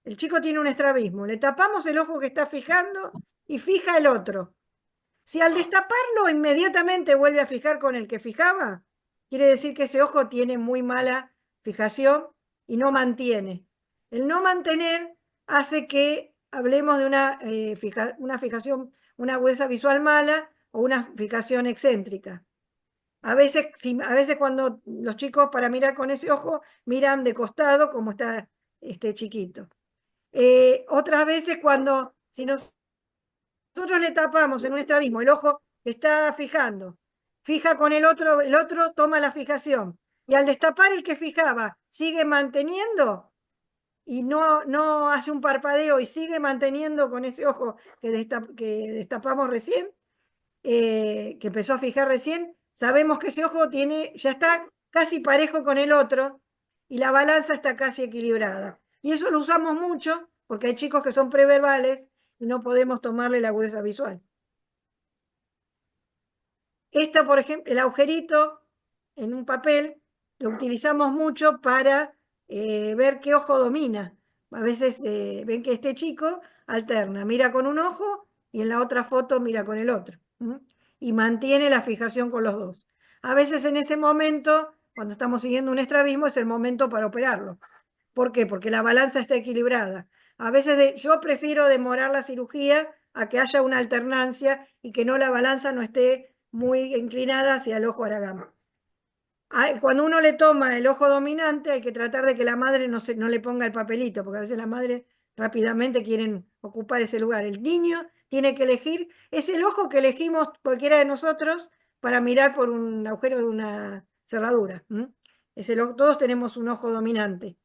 el chico tiene un estrabismo, le tapamos el ojo que está fijando y fija el otro. Si al destaparlo inmediatamente vuelve a fijar con el que fijaba, quiere decir que ese ojo tiene muy mala fijación y no mantiene. El no mantener hace que hablemos de una fijación, una agudeza visual mala o una fijación excéntrica. A veces cuando los chicos para mirar con ese ojo miran de costado como está este chiquito. Otras veces si nosotros le tapamos en un estrabismo el ojo que está fijando, fija con el otro toma la fijación, y al destapar el que fijaba sigue manteniendo y no hace un parpadeo y sigue manteniendo con ese ojo que destapamos recién, que empezó a fijar recién, sabemos que ese ojo ya está casi parejo con el otro y la balanza está casi equilibrada. Y eso lo usamos mucho porque hay chicos que son preverbales y no podemos tomarle la agudeza visual. Esta, por ejemplo, el agujerito en un papel lo utilizamos mucho para ver qué ojo domina. A veces ven que este chico alterna, mira con un ojo y en la otra foto mira con el otro. Y mantiene la fijación con los dos. A veces en ese momento, cuando estamos siguiendo un estrabismo, es el momento para operarlo. ¿Por qué? Porque la balanza está equilibrada. A veces yo prefiero demorar la cirugía a que haya una alternancia y que la balanza no esté muy inclinada hacia el ojo Aragama. Cuando uno le toma el ojo dominante, hay que tratar de que la madre no le ponga el papelito, porque a veces las madres rápidamente quieren ocupar ese lugar. El niño tiene que elegir, es el ojo que elegimos cualquiera de nosotros para mirar por un agujero de una cerradura. Todos tenemos un ojo dominante.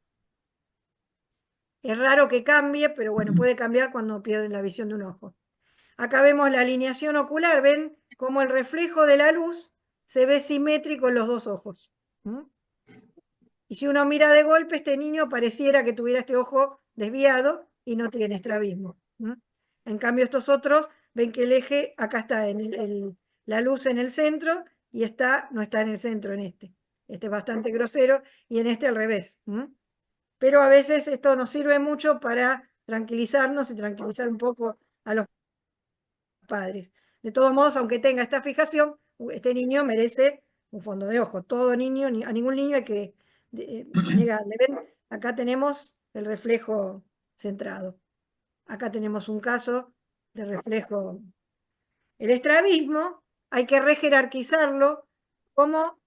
Es raro que cambie, pero bueno, puede cambiar cuando pierden la visión de un ojo. Acá vemos la alineación ocular, ven cómo el reflejo de la luz se ve simétrico en los dos ojos. Y si uno mira de golpe, este niño pareciera que tuviera este ojo desviado y no tiene estrabismo. En cambio, estos otros ven que el eje, acá está la luz en el centro y no está en el centro en este. Este es bastante grosero y en este al revés. Pero a veces esto nos sirve mucho para tranquilizarnos y tranquilizar un poco a los padres. De todos modos, aunque tenga esta fijación, este niño merece un fondo de ojo. Todo niño, a ningún niño hay que negarle. ¿Ven? Acá tenemos el reflejo centrado. Acá tenemos un caso de reflejo. El estrabismo hay que rejerarquizarlo como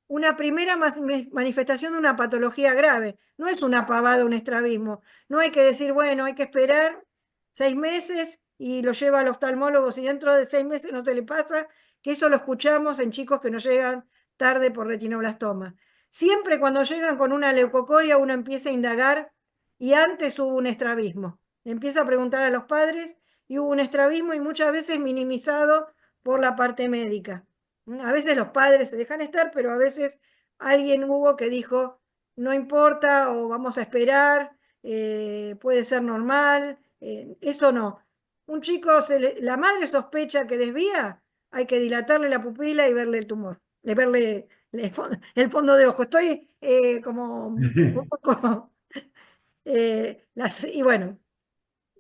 una primera manifestación de una patología grave. No es una pavada, un estrabismo. No hay que decir, bueno, hay que esperar 6 meses y lo lleva al oftalmólogo si dentro de 6 meses no se le pasa, que eso lo escuchamos en chicos que no llegan tarde por retinoblastoma. Siempre cuando llegan con una leucocoria uno empieza a indagar y antes hubo un estrabismo. Empieza a preguntar a los padres y hubo un estrabismo y muchas veces minimizado por la parte médica. A veces los padres se dejan estar, pero a veces alguien hubo que dijo, no importa o vamos a esperar, puede ser normal, eso no. Un chico, la madre sospecha que desvía, hay que dilatarle la pupila y verle el tumor, verle el fondo de ojo. Estoy como un poco... y bueno,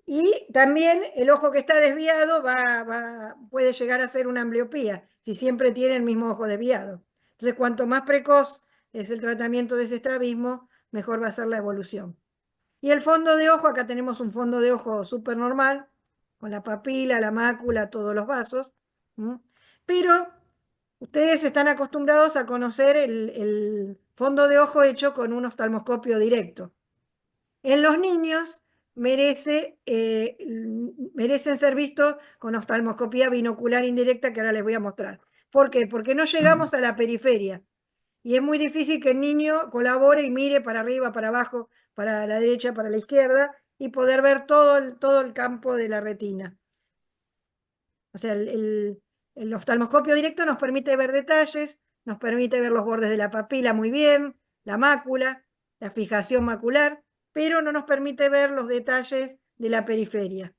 y también el ojo que está desviado puede llegar a ser una ambliopía, si siempre tiene el mismo ojo desviado. Entonces, cuanto más precoz es el tratamiento de ese estrabismo, mejor va a ser la evolución. Y el fondo de ojo, acá tenemos un fondo de ojo súper normal, con la papila, la mácula, todos los vasos. Pero ustedes están acostumbrados a conocer el fondo de ojo hecho con un oftalmoscopio directo. En los niños merecen ser vistos con oftalmoscopía binocular indirecta, que ahora les voy a mostrar. ¿Por qué? Porque no llegamos a la periferia. Y es muy difícil que el niño colabore y mire para arriba, para abajo, para la derecha, para la izquierda, y poder ver todo el campo de la retina. O sea, el oftalmoscopio directo nos permite ver detalles, nos permite ver los bordes de la papila muy bien, la mácula, la fijación macular, pero no nos permite ver los detalles de la periferia.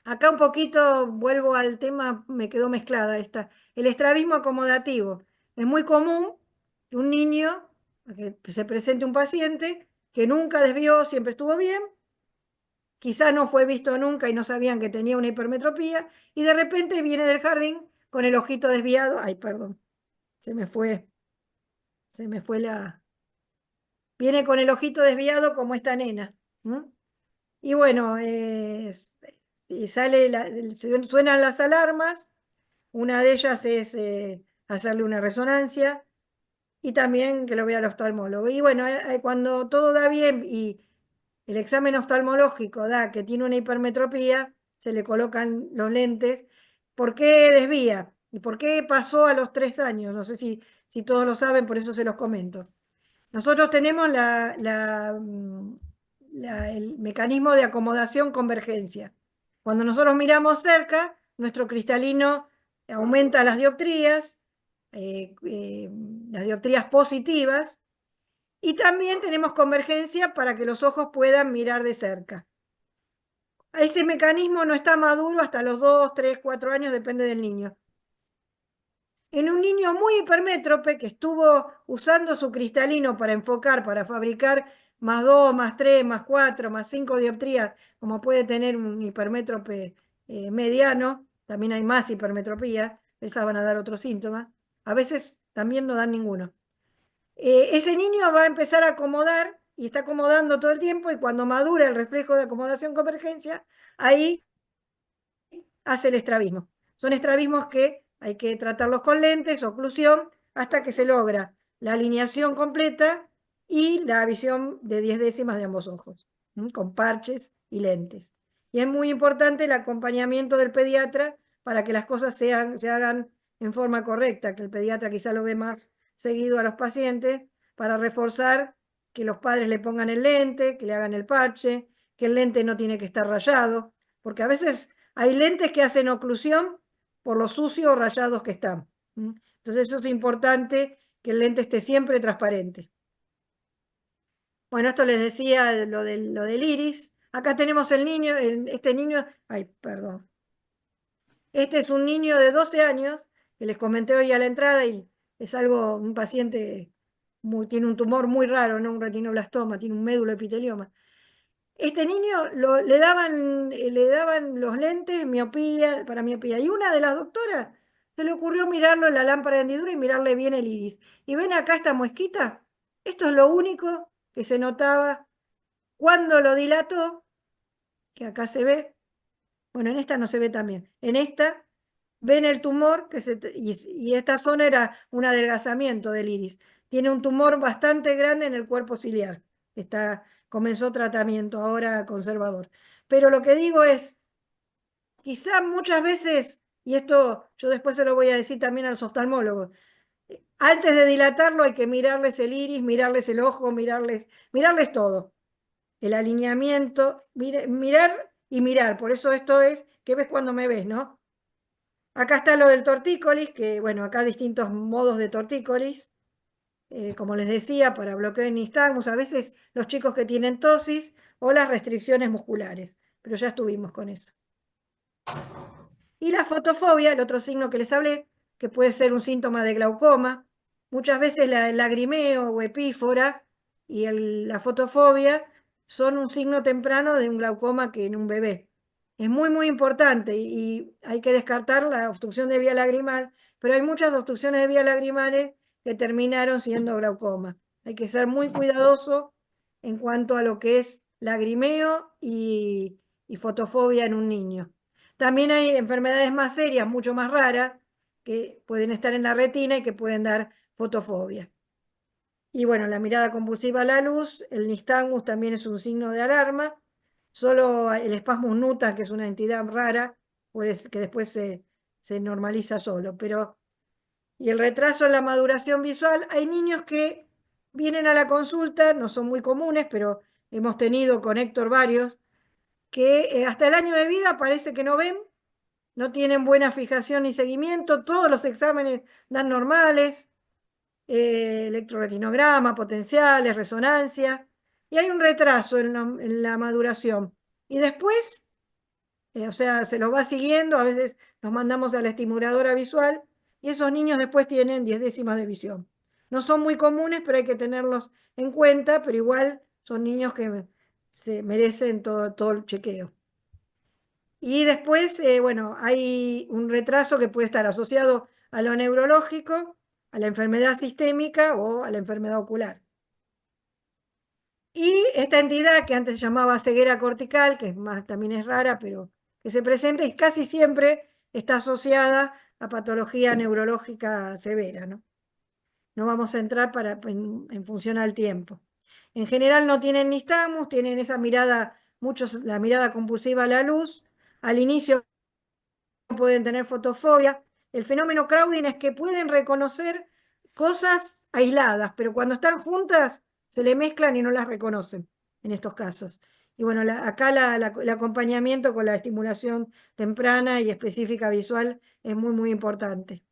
Acá un poquito vuelvo al tema, me quedó mezclada esta. El estrabismo acomodativo. Es muy común que un niño, que se presente un paciente que nunca desvió, siempre estuvo bien, quizá no fue visto nunca y no sabían que tenía una hipermetropía, y de repente viene del jardín con el ojito desviado. Ay, perdón, se me fue la... Viene con el ojito desviado como esta nena. Y bueno, suenan las alarmas. Una de ellas es hacerle una resonancia y también que lo vea el oftalmólogo. Y bueno, cuando todo da bien y el examen oftalmológico da que tiene una hipermetropía, se le colocan los lentes. ¿Por qué desvía? ¿Y por qué pasó a los 3 años? No sé si todos lo saben, por eso se los comento. Nosotros tenemos el mecanismo de acomodación-convergencia. Cuando nosotros miramos cerca, nuestro cristalino aumenta las dioptrías positivas, y también tenemos convergencia para que los ojos puedan mirar de cerca. Ese mecanismo no está maduro hasta los 2, 3, 4 años, depende del niño. En un niño muy hipermétrope que estuvo usando su cristalino para enfocar, para fabricar +2, +3, +4, +5 dioptrías, como puede tener un hipermétrope mediano, también hay más hipermetropía, esas van a dar otros síntomas, a veces también no dan ninguno. Ese niño va a empezar a acomodar y está acomodando todo el tiempo, y cuando madura el reflejo de acomodación-convergencia, ahí hace el estrabismo. Son estrabismos que hay que tratarlos con lentes, oclusión, hasta que se logra la alineación completa y la visión de 10 décimas de ambos ojos, con parches y lentes. Y es muy importante el acompañamiento del pediatra para que las cosas se hagan en forma correcta, que el pediatra quizá lo ve más seguido a los pacientes, para reforzar que los padres le pongan el lente, que le hagan el parche, que el lente no tiene que estar rayado, porque a veces hay lentes que hacen oclusión por lo sucios o rayados que están. Entonces eso es importante, que el lente esté siempre transparente. Bueno, esto les decía lo del iris. Acá tenemos el niño, este niño, ay, perdón. Este es un niño de 12 años, que les comenté hoy a la entrada, y es un paciente, tiene un tumor muy raro, no un retinoblastoma, tiene un médulo epitelioma. Este niño le daban los lentes para miopía, y una de las doctoras se le ocurrió mirarlo en la lámpara de hendidura y mirarle bien el iris. Y ven acá esta muesquita, esto es lo único que se notaba cuando lo dilató, que acá se ve, bueno, en esta no se ve también, en esta ven el tumor, y esta zona era un adelgazamiento del iris. Tiene un tumor bastante grande en el cuerpo ciliar. Comenzó tratamiento ahora conservador. Pero lo que digo es, quizá muchas veces, y esto yo después se lo voy a decir también a los oftalmólogos, antes de dilatarlo hay que mirarles el iris, mirarles el ojo, mirarles todo. El alineamiento, mirar y mirar. Por eso esto es, ¿qué ves cuando me ves, no? Acá está lo del tortícolis, que bueno, acá hay distintos modos de tortícolis. Como les decía, para bloqueo de nistagmus, a veces los chicos que tienen tosis o las restricciones musculares, pero ya estuvimos con eso. Y la fotofobia, el otro signo que les hablé, que puede ser un síntoma de glaucoma. Muchas veces el lagrimeo o epífora y la fotofobia son un signo temprano de un glaucoma que en un bebé. Es muy, muy importante, y hay que descartar la obstrucción de vía lagrimal, pero hay muchas obstrucciones de vía lagrimales que terminaron siendo glaucoma. Hay que ser muy cuidadoso en cuanto a lo que es lagrimeo y y fotofobia en un niño. También hay enfermedades más serias, mucho más raras, que pueden estar en la retina y que pueden dar fotofobia. Y bueno, la mirada compulsiva a la luz, el nistagmus también es un signo de alarma. Solo el spasmus nuta, que es una entidad rara, pues, que después se normaliza solo. Y el retraso en la maduración visual, hay niños que vienen a la consulta, no son muy comunes, pero hemos tenido con Héctor varios, que hasta el año de vida parece que no ven, no tienen buena fijación ni seguimiento, todos los exámenes dan normales, electroretinograma, potenciales, resonancia, y hay un retraso en la maduración. Y después, o sea, se los va siguiendo, a veces nos mandamos a la estimuladora visual, y esos niños después tienen 10 décimas de visión. No son muy comunes, pero hay que tenerlos en cuenta, pero igual son niños que se merecen todo el chequeo. Y después, bueno, hay un retraso que puede estar asociado a lo neurológico, a la enfermedad sistémica o a la enfermedad ocular. Y esta entidad que antes se llamaba ceguera cortical, que también es rara, pero que se presenta y casi siempre está asociada a patología neurológica severa, ¿no? No vamos a entrar en función al tiempo. En general no tienen nistagmus, tienen esa mirada, muchos la mirada compulsiva a la luz. Al inicio pueden tener fotofobia. El fenómeno crowding es que pueden reconocer cosas aisladas, pero cuando están juntas se le mezclan y no las reconocen en estos casos. Y bueno, acá el acompañamiento con la estimulación temprana y específica visual es muy, muy importante.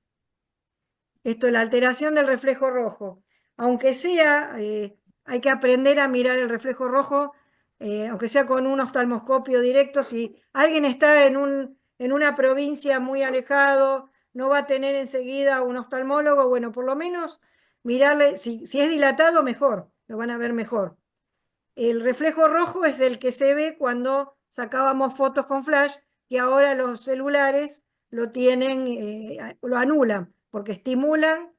Esto es la alteración del reflejo rojo. Aunque sea, hay que aprender a mirar el reflejo rojo, aunque sea con un oftalmoscopio directo. Si alguien está en una provincia muy alejado, no va a tener enseguida un oftalmólogo, bueno, por lo menos mirarle, si es dilatado, mejor, lo van a ver mejor. El reflejo rojo es el que se ve cuando sacábamos fotos con flash, y ahora los celulares lo tienen, lo anulan, porque estimulan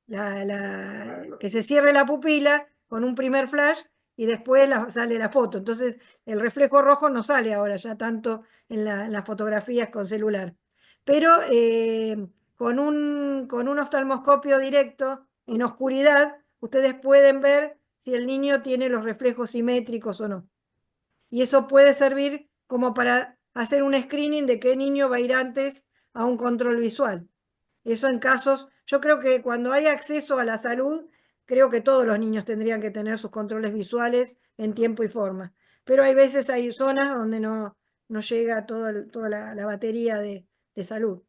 que se cierre la pupila con un primer flash y después sale la foto. Entonces el reflejo rojo no sale ahora ya tanto en las fotografías con celular. Pero con un oftalmoscopio directo en oscuridad, ustedes pueden ver si el niño tiene los reflejos simétricos o no. Y eso puede servir como para hacer un screening de qué niño va a ir antes a un control visual. Eso en casos, yo creo que cuando hay acceso a la salud, creo que todos los niños tendrían que tener sus controles visuales en tiempo y forma. Pero hay veces, hay zonas donde no llega toda la batería de salud.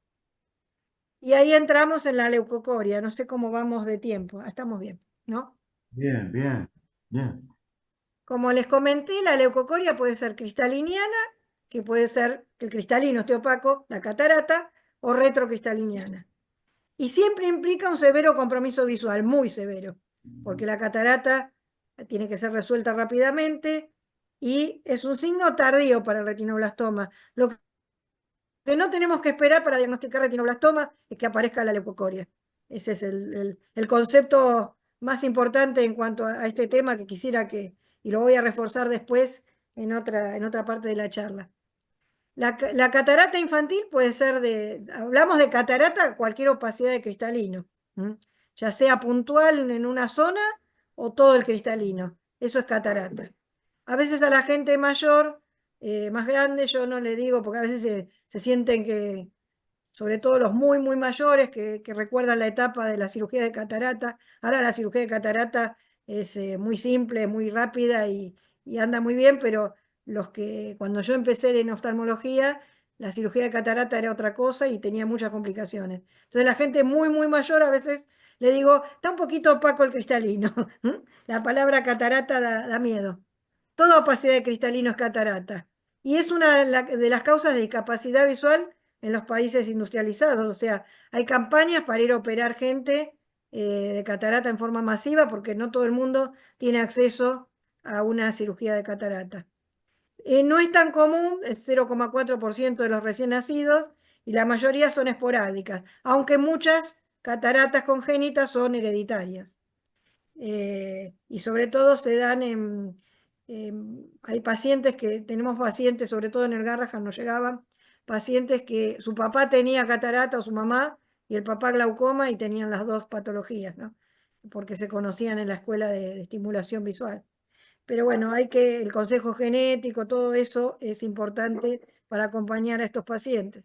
Y ahí entramos en la leucocoria. No sé cómo vamos de tiempo. Estamos bien, ¿no? Bien, bien, bien. Como les comenté, la leucocoria puede ser cristaliniana, que puede ser que el cristalino esté opaco, la catarata, o retrocristaliniana. Y siempre implica un severo compromiso visual, muy severo, porque la catarata tiene que ser resuelta rápidamente y es un signo tardío para el retinoblastoma. Lo que no tenemos que esperar para diagnosticar retinoblastoma es que aparezca la leucocoria. Ese es el concepto más importante en cuanto a este tema que quisiera y lo voy a reforzar después en otra parte de la charla. La catarata infantil puede ser hablamos de catarata, cualquier opacidad de cristalino, ya sea puntual en una zona o todo el cristalino. Eso es catarata. A veces a la gente mayor, más grande, yo no le digo, porque a veces se sienten que, sobre todo los muy, muy mayores, que recuerdan la etapa de la cirugía de catarata. Ahora la cirugía de catarata es muy simple, muy rápida y anda muy bien, pero cuando yo empecé en oftalmología, la cirugía de catarata era otra cosa y tenía muchas complicaciones. Entonces la gente muy, muy mayor a veces le digo, está un poquito opaco el cristalino. La palabra catarata da miedo. Toda opacidad de cristalino es catarata. Y es una de las causas de discapacidad visual en los países industrializados. O sea, hay campañas para ir a operar gente de catarata en forma masiva porque no todo el mundo tiene acceso a una cirugía de catarata. No es tan común, es 0,4% de los recién nacidos y la mayoría son esporádicas, aunque muchas cataratas congénitas son hereditarias. Y sobre todo se dan Hay pacientes tenemos pacientes, sobre todo en el Garrahan nos llegaban, pacientes que su papá tenía catarata o su mamá, y el papá glaucoma, y tenían las dos patologías, ¿no? Porque se conocían en la escuela de estimulación visual. Pero bueno, el consejo genético, todo eso es importante para acompañar a estos pacientes.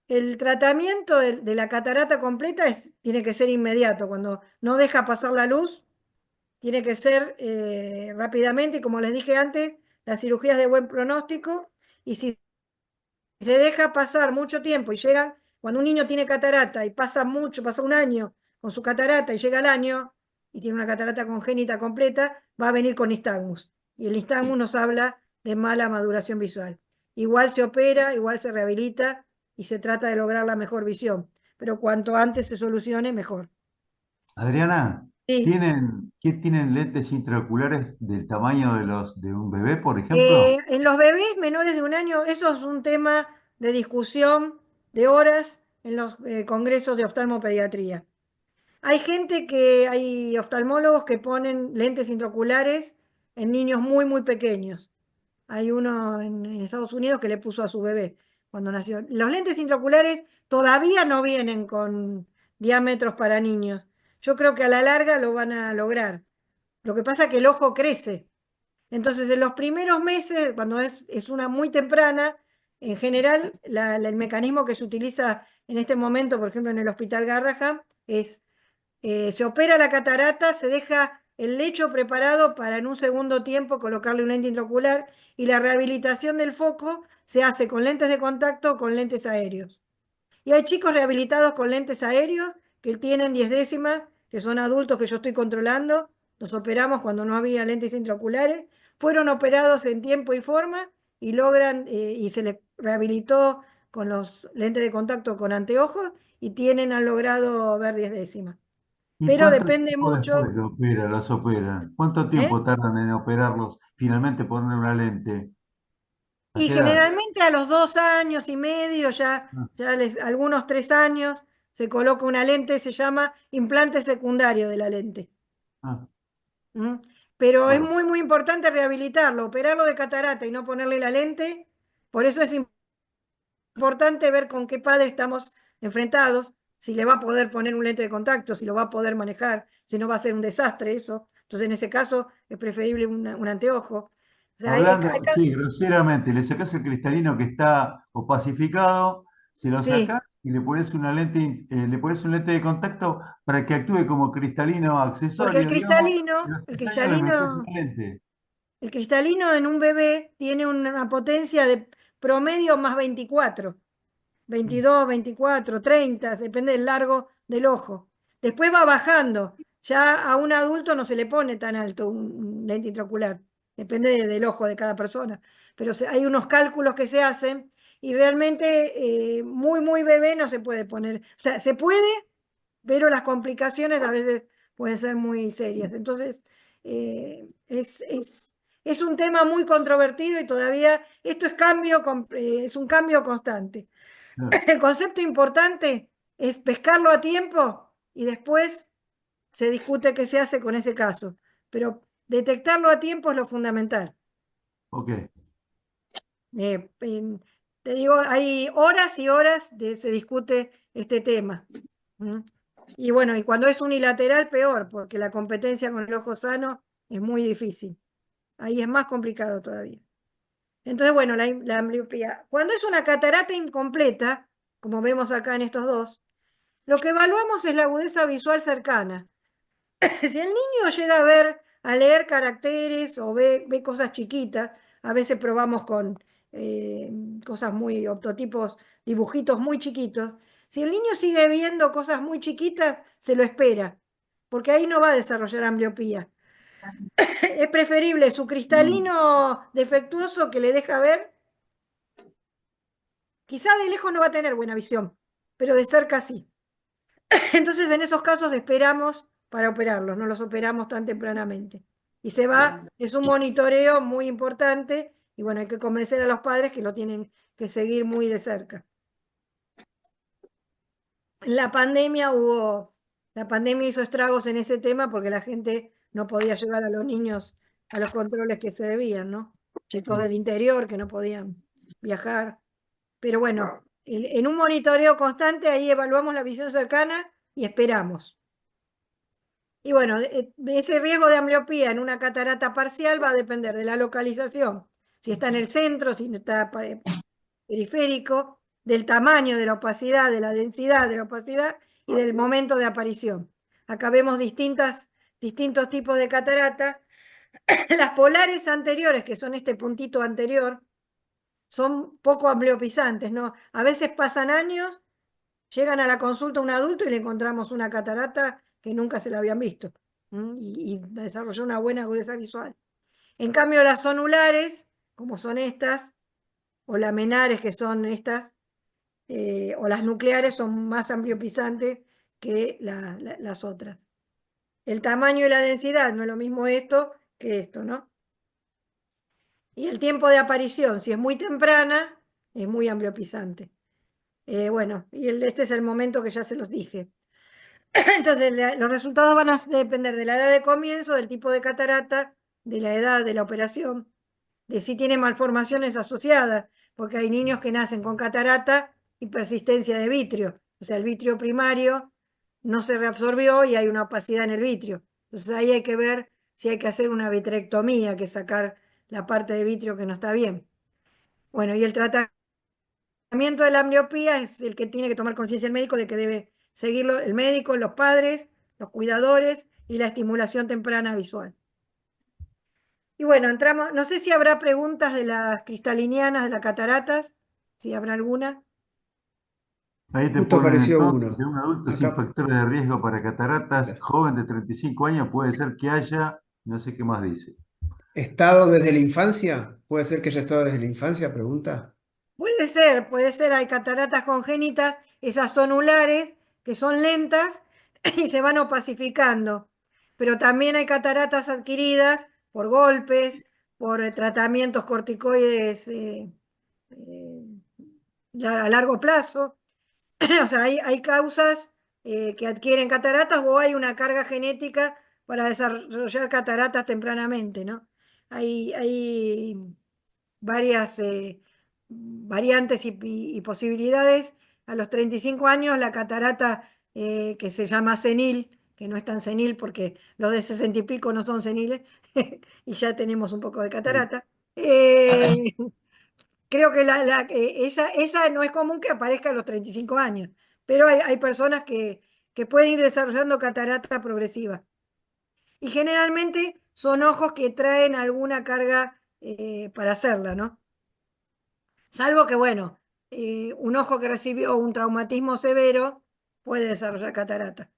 El tratamiento de la catarata completa tiene que ser inmediato. Cuando no deja pasar la luz, tiene que ser rápidamente, y como les dije antes, la cirugía es de buen pronóstico, y si se deja pasar mucho tiempo y cuando un niño tiene catarata y pasa un año con su catarata y llega al año y tiene una catarata congénita completa, va a venir con nistagmus. Y el nistagmus nos habla de mala maduración visual. Igual se opera, igual se rehabilita y se trata de lograr la mejor visión. Pero cuanto antes se solucione, mejor. Adriana, Sí. ¿tienen lentes intraoculares del tamaño de un bebé, por ejemplo? En los bebés menores de un año, eso es un tema de discusión de horas en los congresos de oftalmopediatría. Hay oftalmólogos que ponen lentes intraoculares en niños muy, muy pequeños. Hay uno en Estados Unidos que le puso a su bebé cuando nació. Los lentes intraoculares todavía no vienen con diámetros para niños. Yo creo que a la larga lo van a lograr. Lo que pasa es que el ojo crece. Entonces, en los primeros meses, cuando es una muy temprana, en general, el mecanismo que se utiliza en este momento, por ejemplo, en el Hospital Garrahan, es se opera la catarata, se deja el lecho preparado para en un segundo tiempo colocarle un lente intraocular, y la rehabilitación del foco se hace con lentes de contacto o con lentes aéreos. Y hay chicos rehabilitados con lentes aéreos que tienen 10 décimas, que son adultos que yo estoy controlando. Los operamos cuando no había lentes intraoculares. Fueron operados en tiempo y forma y y se les rehabilitó con los lentes de contacto con anteojos, y han logrado ver 10 décimas. ¿Y Pero cuánto depende tiempo después mucho, los operan? ¿Cuánto ¿eh? tiempo tardan en operarlos, finalmente poner una lente? ¿A Y qué edad? generalmente a los 2 años y medio, Ah, algunos 3 años, se coloca una lente, se llama implante secundario de la lente. ah, ¿Mm? Pero es bueno. muy, muy importante rehabilitarlo, operarlo de catarata y no ponerle la lente. Por eso es importante ver con qué padre estamos enfrentados, si le va a poder poner un lente de contacto, si lo va a poder manejar, si no va a ser un desastre eso. Entonces, en ese caso, es preferible un anteojo. O sea, Hablando, sí, groseramente, le sacás el cristalino que está opacificado, se lo sí, sacás y le pones una lente, le pones un lente de contacto para que actúe como cristalino porque accesorio, digamos. Y a los 3 años le metes una lente. el cristalino en un bebé tiene una potencia de promedio más 24. 22, 24, 30, depende del largo del ojo. Después va bajando. Ya a un adulto no se le pone tan alto un lente intraocular. Depende del ojo de cada persona. Pero hay unos cálculos que se hacen, y realmente muy, muy bebé no se puede poner. O sea, se puede, pero las complicaciones a veces pueden ser muy serias. Entonces, es un tema muy controvertido, y todavía esto es un cambio constante. Claro, El concepto importante es pescarlo a tiempo, y después se discute qué se hace con ese caso. Pero detectarlo a tiempo es lo fundamental. ok. Eh, en- Te digo, hay horas y horas se discute este tema. ¿Mm? Y bueno, y cuando es unilateral, peor, porque la competencia con el ojo sano es muy difícil. Ahí es más complicado todavía. Entonces, bueno, la ambliopía. Cuando es una catarata incompleta, como vemos acá en estos dos, lo que evaluamos es la agudeza visual cercana. Si el niño llega a leer caracteres o ve cosas chiquitas, a veces probamos con eh, cosas muy, optotipos, dibujitos muy chiquitos. Si el niño sigue viendo cosas muy chiquitas, se lo espera, porque ahí no va a desarrollar ambliopía. Es preferible su cristalino defectuoso que le deja ver. Quizá de lejos no va a tener buena visión, pero de cerca sí. Entonces, en esos casos esperamos para operarlos, no los operamos tan tempranamente. Y es un monitoreo muy importante, y bueno, hay que convencer a los padres que lo tienen que seguir muy de cerca. La pandemia la pandemia hizo estragos en ese tema, porque la gente no podía llevar a los niños a los controles que se debían, ¿no? Chicos del interior que no podían viajar. Pero bueno, en un monitoreo constante ahí evaluamos la visión cercana y esperamos. Y bueno, ese riesgo de ambliopía en una catarata parcial va a depender de la localización, si está en el centro, si está periférico, del tamaño de la opacidad, de la densidad de la opacidad y del momento de aparición. Acá vemos distintos tipos de catarata. Las polares anteriores, que son este puntito anterior, son poco ambliopizantes, ¿no? A veces pasan años, llegan a la consulta un adulto y le encontramos una catarata que nunca se la habían visto, y desarrolló una buena agudeza visual. En cambio, las zonulares, como son estas, o laminares, que son estas, o las nucleares, son más ambliopizantes que las otras. El tamaño y la densidad no es lo mismo esto que esto, ¿no? Y el tiempo de aparición, si es muy temprana, es muy ambliopizante. Bueno, y este es el momento que ya se los dije. Entonces, los resultados van a depender de la edad de comienzo, del tipo de catarata, de la edad de la operación, de si tiene malformaciones asociadas, porque hay niños que nacen con catarata y persistencia de vitrio. O sea, el vitrio primario no se reabsorbió y hay una opacidad en el vitrio. Entonces ahí hay que ver si hay que hacer una vitrectomía, que es sacar la parte de vitrio que no está bien. Bueno, y el tratamiento de la ambliopía es el que tiene que tomar conciencia el médico de que debe seguirlo el médico, los padres, los cuidadores y la estimulación temprana visual. Y bueno, entramos, no sé si habrá preguntas de las cristalinianas, de las cataratas, si habrá alguna. Ahí te Justo ponen apareció entonces, uno. de un adulto sin Acá, factores de riesgo para cataratas, joven de 35 años, puede ser que haya, no sé qué más dice. ¿estado desde la infancia? ¿Puede ser que haya estado desde la infancia? Pregunta. Puede ser, hay cataratas congénitas, esas zonulares, que son lentas y se van opacificando. Pero también hay cataratas adquiridas por golpes, por tratamientos corticoides eh, ya a largo plazo. O sea, hay causas que adquieren cataratas o hay una carga genética para desarrollar cataratas tempranamente, ¿no? Hay varias variantes y posibilidades. A los 35 años la catarata que se llama senil, que no es tan senil porque los de 60 y pico no son seniles, y ya tenemos un poco de catarata. Creo que esa no es común que aparezca a los 35 años, pero hay personas que pueden ir desarrollando catarata progresiva. Y generalmente son ojos que traen alguna carga para hacerla, ¿no? Salvo que, bueno, un ojo que recibió un traumatismo severo puede desarrollar catarata.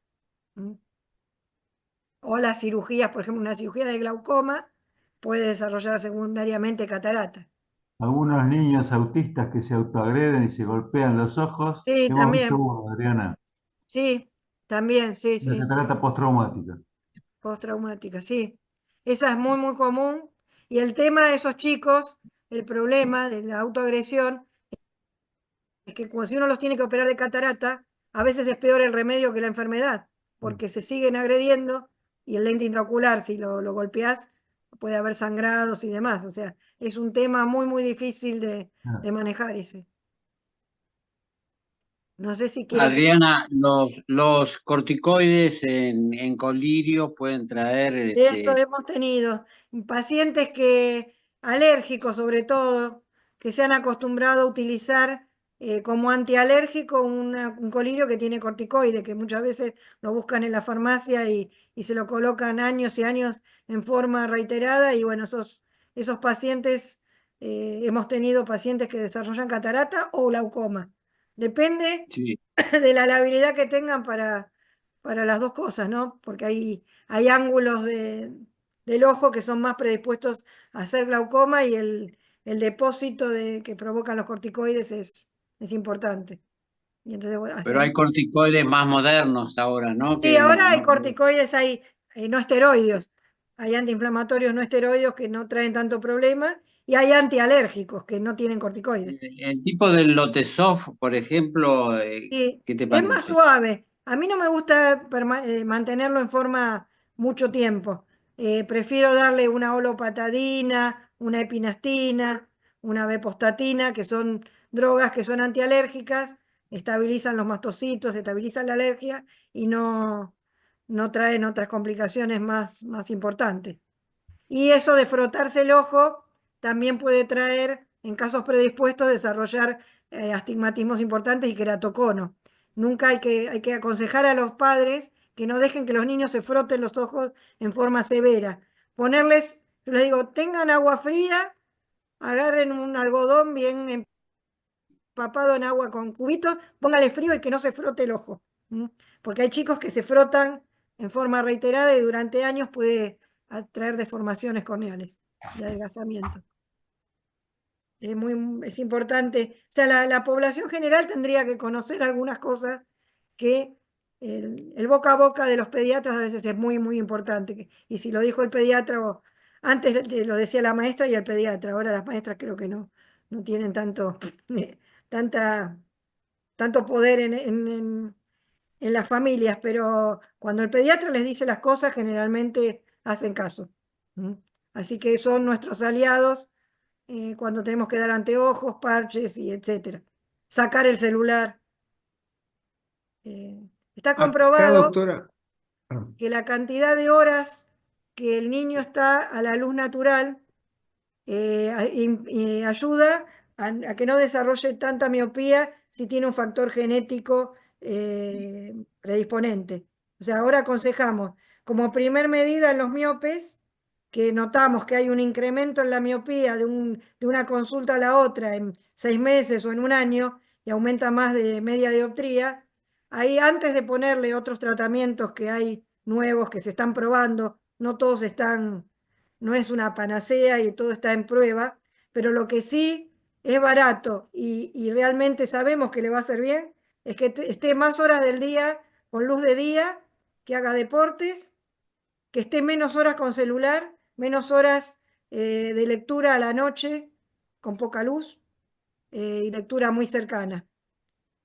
¿Mm? O las cirugías, por ejemplo, una cirugía de glaucoma puede desarrollar secundariamente catarata. Algunos niños autistas que se autoagreden y se golpean los ojos. Sí, Hemos visto también. uno, Adriana, Sí, también, sí, una sí. catarata postraumática. Postraumática, sí. Esa es muy, muy común. Y el tema de esos chicos, el problema de la autoagresión, es que si uno los tiene que operar de catarata, a veces es peor el remedio que la enfermedad, porque se siguen agrediendo y el lente intraocular, si lo golpeás, puede haber sangrados y demás. O sea, es un tema muy, muy difícil Ah, de manejar ese. No sé si quiere que... Adriana, los corticoides en colirio pueden traer Eso hemos tenido pacientes alérgicos sobre todo, que se han acostumbrado a utilizar como antialérgico un colirio que tiene corticoide, que muchas veces lo buscan en la farmacia y se lo colocan años y años en forma reiterada. Y bueno, esos pacientes, hemos tenido pacientes que desarrollan catarata o glaucoma. Depende sí. de la habilidad que tengan para las dos cosas, ¿no? Porque hay ángulos del ojo que son más predispuestos a hacer glaucoma y el depósito que provocan los corticoides es importante. Y entonces, bueno, Pero hay corticoides más modernos ahora, ¿no? sí, Que ahora hay corticoides, hay no esteroides, hay antiinflamatorios no esteroides que no traen tanto problema y hay antialérgicos que no tienen corticoides. el tipo del Lotesoft, por ejemplo, Sí, ¿qué te es más parece? suave. A mí no me gusta mantenerlo en forma mucho tiempo. prefiero darle una olopatadina, una epinastina, una bepostatina, que son drogas que son antialérgicas, estabilizan los mastocitos, estabilizan la alergia y no traen otras complicaciones más importantes. Y eso de frotarse el ojo también puede traer, en casos predispuestos, desarrollar astigmatismos importantes y queratocono. Nunca hay que aconsejar a los padres que no dejen que los niños se froten los ojos en forma severa. Ponerles, yo les digo, tengan agua fría, agarren un algodón bien empapado en agua con cubitos, póngale frío y que no se frote el ojo. Porque hay chicos que se frotan en forma reiterada y durante años puede traer deformaciones corneales de adelgazamiento. Es importante, o sea, la población general tendría que conocer algunas cosas que el boca a boca de los pediatras a veces es muy importante. Y si lo dijo el pediatra, antes lo decía la maestra y el pediatra, ahora las maestras creo que no tienen tanto poder en las familias, pero cuando el pediatra les dice las cosas, generalmente hacen caso. Así que son nuestros aliados cuando tenemos que dar anteojos, parches y etcétera. Sacar el celular. Está Acá, comprobado doctora, perdón. que la cantidad de horas que el niño está a la luz natural ayuda a que no desarrolle tanta miopía si tiene un factor genético predisponente. O sea, ahora aconsejamos, como primer medida en los miopes, que notamos que hay un incremento en la miopía de una consulta a la otra en 6 meses o en un año, y aumenta más de media dioptría, ahí antes de ponerle otros tratamientos que hay nuevos que se están probando, no todos no es una panacea y todo está en prueba, pero lo que sí es barato y realmente sabemos que le va a hacer bien, es que esté más horas del día con luz de día, que haga deportes, que esté menos horas con celular, menos horas de lectura a la noche con poca luz y lectura muy cercana.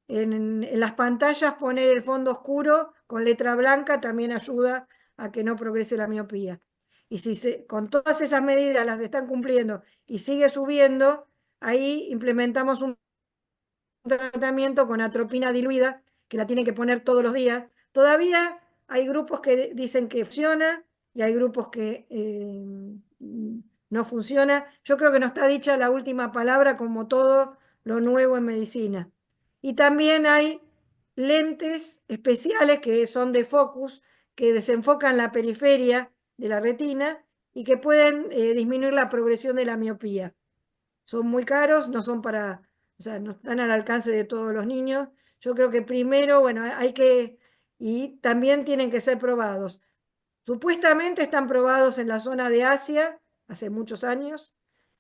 En las pantallas poner el fondo oscuro con letra blanca también ayuda a que no progrese la miopía. Y si con todas esas medidas las están cumpliendo y sigue subiendo, ahí implementamos un tratamiento con atropina diluida, que la tienen que poner todos los días. Todavía hay grupos que dicen que funciona y hay grupos que no funciona. Yo creo que no está dicha la última palabra, como todo lo nuevo en medicina. Y también hay lentes especiales que son de focus, que desenfocan la periferia de la retina y que pueden disminuir la progresión de la miopía. Son muy caros, no están al alcance de todos los niños. Yo creo que primero, bueno, y también tienen que ser probados. Supuestamente están probados en la zona de Asia, hace muchos años,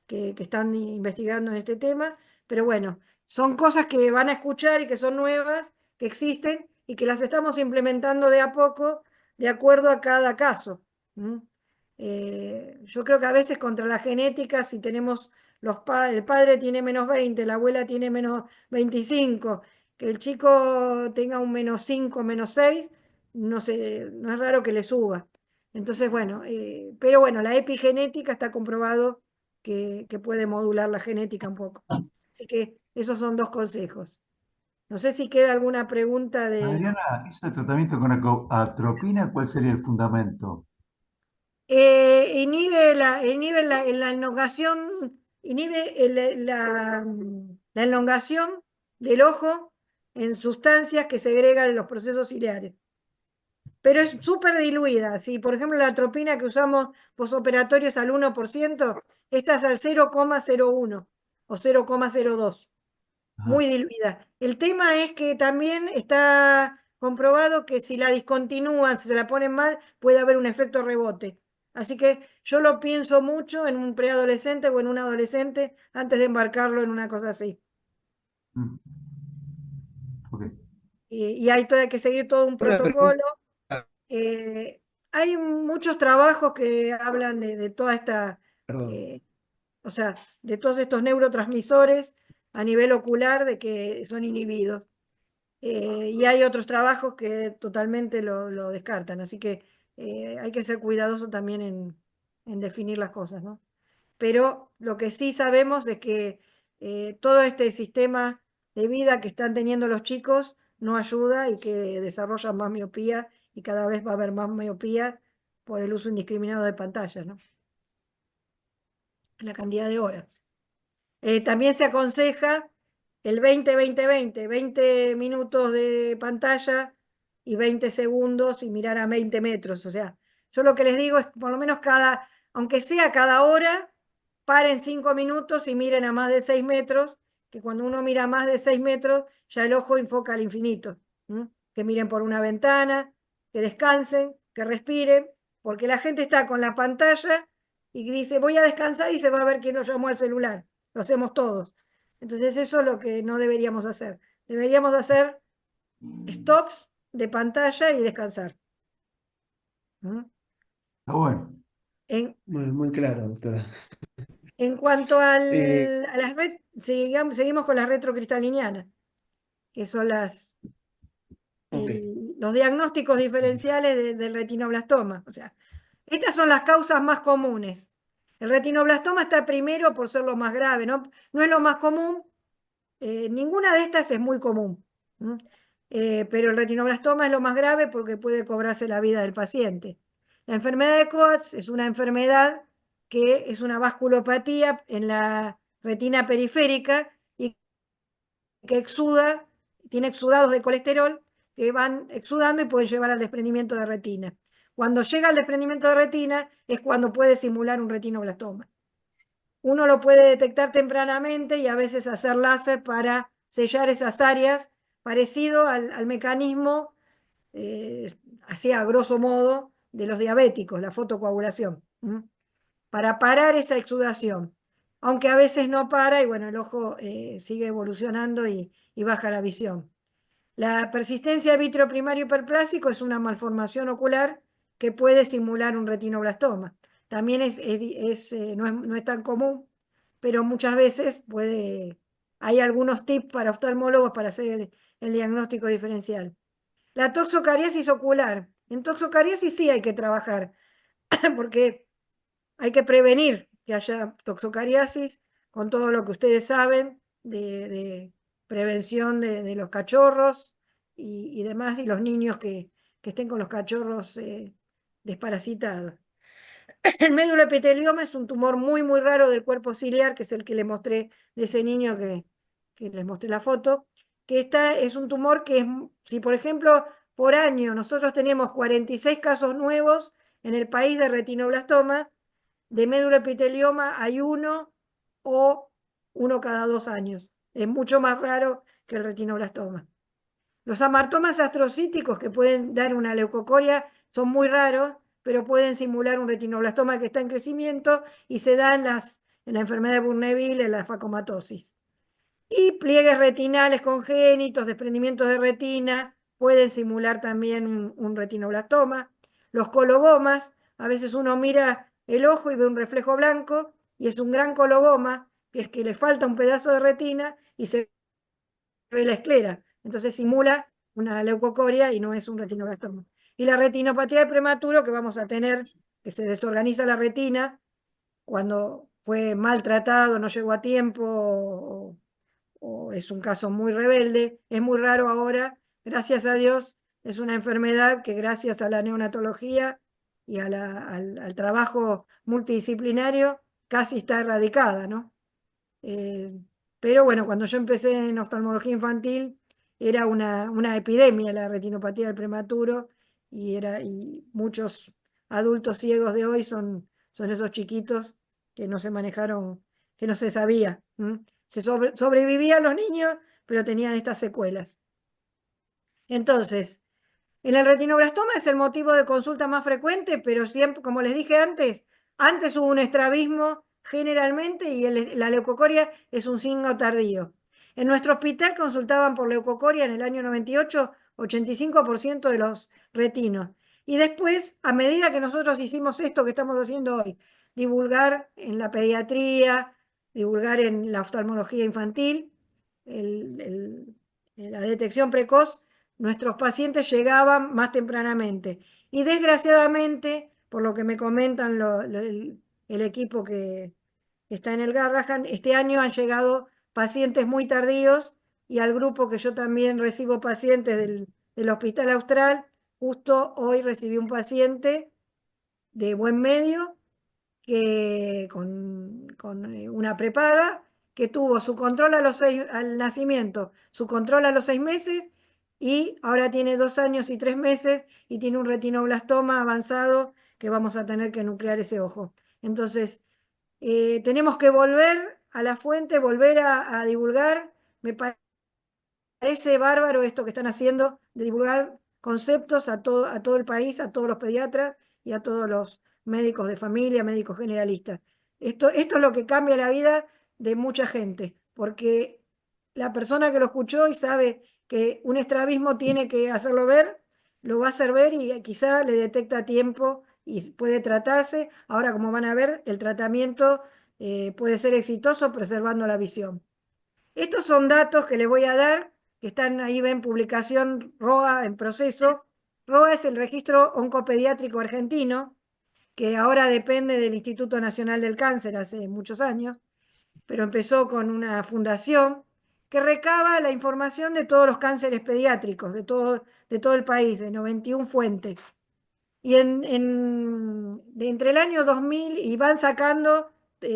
que están investigando en este tema, pero bueno, son cosas que van a escuchar y que son nuevas, que existen y que las estamos implementando de a poco, de acuerdo a cada caso. Yo creo que a veces contra la genética, si tenemos el padre tiene menos 20, la abuela tiene menos 25, que el chico tenga un menos 5, menos 6, no es raro que le suba. Entonces, bueno, pero bueno, la epigenética está comprobado que puede modular la genética un poco. Así que esos son 2 consejos. No sé si queda alguna pregunta de... Adriana, ¿eso de tratamiento con atropina, cuál sería el fundamento? Inhibe la elongación, inhibe la elongación del ojo en sustancias que segregan en los procesos ciliares. Pero es súper diluida. Si, por ejemplo, la atropina que usamos posoperatorio es al 1%, esta es al 0,01 o 0,02. Muy diluida. El tema es que también está comprobado que si la discontinúan, si se la ponen mal, puede haber un efecto rebote. Así que yo lo pienso mucho en un preadolescente o en un adolescente antes de embarcarlo en una cosa así. Ok. Y hay que seguir todo un Una pregunta, protocolo. Hay muchos trabajos que hablan de toda esta, perdón. o sea, de todos estos neurotransmisores a nivel ocular de que son inhibidos. Y hay otros trabajos que totalmente lo descartan. Así que hay que ser cuidadoso también en definir las cosas, ¿no? Pero lo que sí sabemos es que todo este sistema de vida que están teniendo los chicos no ayuda y que desarrollan más miopía y cada vez va a haber más miopía por el uso indiscriminado de pantallas, ¿no? La cantidad de horas. También se aconseja el 20-20-20, 20 minutos de pantalla y 20 segundos y mirar a 20 metros. O sea, yo lo que les digo es por lo menos aunque sea cada hora, paren 5 minutos y miren a más de 6 metros, que cuando uno mira a más de 6 metros, ya el ojo enfoca al infinito. Que miren por una ventana, que descansen, que respiren, porque la gente está con la pantalla y dice, voy a descansar y se va a ver quién lo llamó al celular. Lo hacemos todos. Entonces eso es lo que no deberíamos hacer. Deberíamos hacer stops de pantalla y descansar. Está bueno. Muy claro, doctora. En cuanto a Eh, las seguimos con las retrocristalineanas, que son ok. los diagnósticos diferenciales del retinoblastoma. O sea, estas son las causas más comunes. El retinoblastoma está primero por ser lo más grave, ¿no? No es lo más común, ninguna de estas es muy común, pero el retinoblastoma es lo más grave porque puede cobrarse la vida del paciente. La enfermedad de Coats es una enfermedad que es una vasculopatía en la retina periférica y que tiene exudados de colesterol que van exudando y pueden llevar al desprendimiento de retina. Cuando llega al desprendimiento de retina es cuando puede simular un retinoblastoma. Uno lo puede detectar tempranamente y a veces hacer láser para sellar esas áreas, parecido al mecanismo, así a grosso modo, de los diabéticos, la fotocoagulación, para parar esa exudación. Aunque a veces no para y bueno, el ojo sigue evolucionando y baja la visión. La persistencia de vitrio primario hiperplásico es una malformación ocular que puede simular un retinoblastoma. También no es tan común, pero muchas veces hay algunos tips para oftalmólogos para hacer el diagnóstico diferencial. La toxocariasis ocular. En toxocariasis sí hay que trabajar, porque hay que prevenir que haya toxocariasis con todo lo que ustedes saben de prevención de los cachorros y demás, y los niños que estén con los cachorros desparasitados. El médulo epitelioma es un tumor muy, muy raro del cuerpo ciliar, que es el que les mostré de ese niño que les mostré la foto, que es un tumor que si por ejemplo por año nosotros tenemos 46 casos nuevos en el país de retinoblastoma, de médula epitelioma hay uno o uno cada 2 años. Es mucho más raro que el retinoblastoma. Los amartomas astrocíticos que pueden dar una leucocoria son muy raros, pero pueden simular un retinoblastoma que está en crecimiento y se da en la enfermedad de Bourneville, en la facomatosis. Y pliegues retinales congénitos, desprendimientos de retina, pueden simular también un retinoblastoma. Los colobomas, a veces uno mira el ojo y ve un reflejo blanco y es un gran coloboma, que es que le falta un pedazo de retina y se ve la esclera. Entonces simula una leucocoria y no es un retinoblastoma. Y la retinopatía de prematuro que vamos a tener, que se desorganiza la retina cuando fue maltratado, no llegó a tiempo o es un caso muy rebelde, es muy raro ahora, gracias a Dios, es una enfermedad que gracias a la neonatología y al trabajo multidisciplinario casi está erradicada, ¿no? Pero bueno, cuando yo empecé en oftalmología infantil era una epidemia la retinopatía del prematuro y muchos adultos ciegos de hoy son esos chiquitos que no se manejaron, que no se sabía. Sobrevivían los niños, pero tenían estas secuelas. Entonces, en el retinoblastoma es el motivo de consulta más frecuente, pero siempre, como les dije antes hubo un estrabismo generalmente y la leucocoria es un signo tardío. En nuestro hospital consultaban por leucocoria en el año 98, 85% de los retinos. Y después, a medida que nosotros hicimos esto que estamos haciendo hoy, divulgar en la pediatría, divulgar en la oftalmología infantil, la detección precoz, nuestros pacientes llegaban más tempranamente. Y desgraciadamente, por lo que me comentan el equipo que está en el Garrahan, este año han llegado pacientes muy tardíos y al grupo que yo también recibo pacientes del Hospital Austral, justo hoy recibí un paciente de buen medio que con una prepaga, que tuvo su control al nacimiento, su control a los 6 meses y ahora tiene 2 años y 3 meses y tiene un retinoblastoma avanzado que vamos a tener que nuclear ese ojo. Entonces, tenemos que volver a la fuente, volver a divulgar. Me parece bárbaro esto que están haciendo, de divulgar conceptos a todo el país, a todos los pediatras y a todos los médicos de familia, médicos generalistas. Esto es lo que cambia la vida de mucha gente, porque la persona que lo escuchó y sabe que un estrabismo tiene que hacerlo ver, lo va a hacer ver y quizá le detecta a tiempo y puede tratarse. Ahora, como van a ver, el tratamiento puede ser exitoso preservando la visión. Estos son datos que les voy a dar, que están ahí, ven, publicación ROA en proceso. ROA es el Registro Oncopediátrico Argentino, que ahora depende del Instituto Nacional del Cáncer hace muchos años, pero empezó con una fundación que recaba la información de todos los cánceres pediátricos, de todo el país, de 91 fuentes. Y entre el año 2000, y van sacando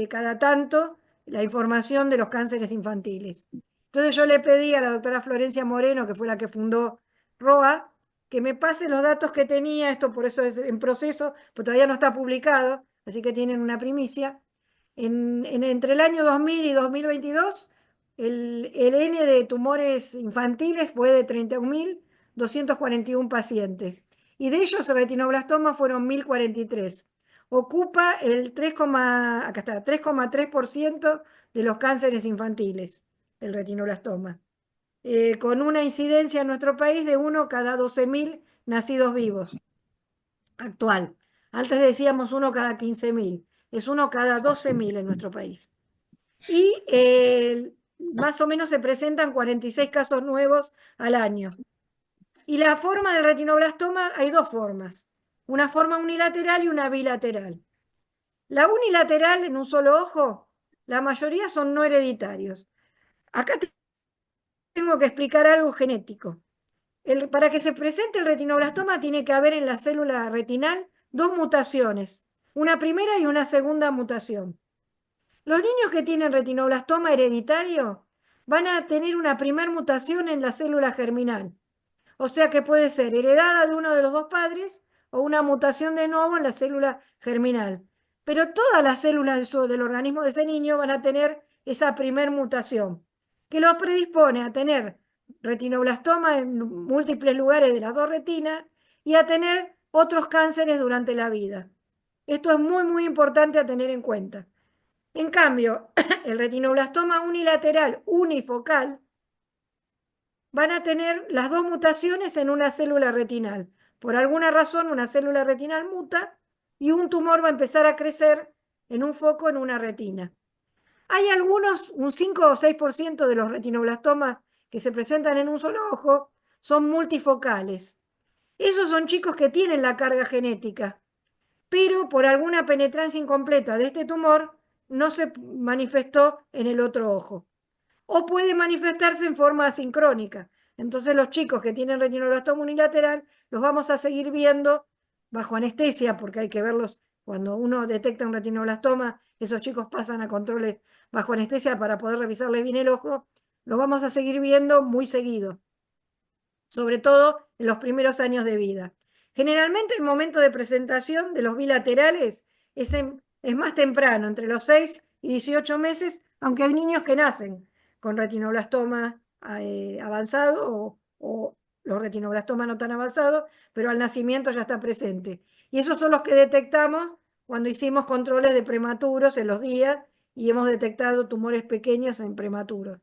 cada tanto la información de los cánceres infantiles. Entonces yo le pedí a la doctora Florencia Moreno, que fue la que fundó ROA, que me pase los datos que tenía, esto por eso es en proceso, pero todavía no está publicado, así que tienen una primicia. Entre el año 2000 y 2022, el N de tumores infantiles fue de 31.241 pacientes. Y de ellos el retinoblastoma fueron 1043. Ocupa el 3,3% de los cánceres infantiles, el retinoblastoma, con una incidencia en nuestro país de 1 cada 12.000 nacidos vivos, actual. Antes decíamos 1 cada 15.000, es 1 cada 12.000 en nuestro país. Y más o menos se presentan 46 casos nuevos al año. Y la forma del retinoblastoma, hay 2 formas, una forma unilateral y una bilateral. La unilateral en un solo ojo, la mayoría son no hereditarios. Acá tengo que explicar algo genético. Para que se presente el retinoblastoma tiene que haber en la célula retinal 2 mutaciones, una primera y una segunda mutación. Los niños que tienen retinoblastoma hereditario van a tener una primera mutación en la célula germinal. O sea que puede ser heredada de uno de los 2 padres o una mutación de nuevo en la célula germinal. Pero todas las células del organismo de ese niño van a tener esa primer mutación, que los predispone a tener retinoblastoma en múltiples lugares de las 2 retinas y a tener otros cánceres durante la vida. Esto es muy, muy importante a tener en cuenta. En cambio, el retinoblastoma unilateral unifocal van a tener las 2 mutaciones en una célula retinal. Por alguna razón, una célula retinal muta y un tumor va a empezar a crecer en un foco en una retina. Hay algunos, un 5 o 6% de los retinoblastomas que se presentan en un solo ojo son multifocales. Esos son chicos que tienen la carga genética, pero por alguna penetrancia incompleta de este tumor no se manifestó en el otro ojo. O puede manifestarse en forma asincrónica. Entonces los chicos que tienen retinoblastoma unilateral los vamos a seguir viendo bajo anestesia, porque hay que verlos cuando uno detecta un retinoblastoma, esos chicos pasan a controles bajo anestesia para poder revisarles bien el ojo, los vamos a seguir viendo muy seguido, sobre todo en los primeros años de vida. Generalmente el momento de presentación de los bilaterales es más temprano, entre los 6 y 18 meses, aunque hay niños que nacen con retinoblastoma avanzado o los retinoblastomas no tan avanzados, pero al nacimiento ya está presente. Y esos son los que detectamos cuando hicimos controles de prematuros en los días y hemos detectado tumores pequeños en prematuros.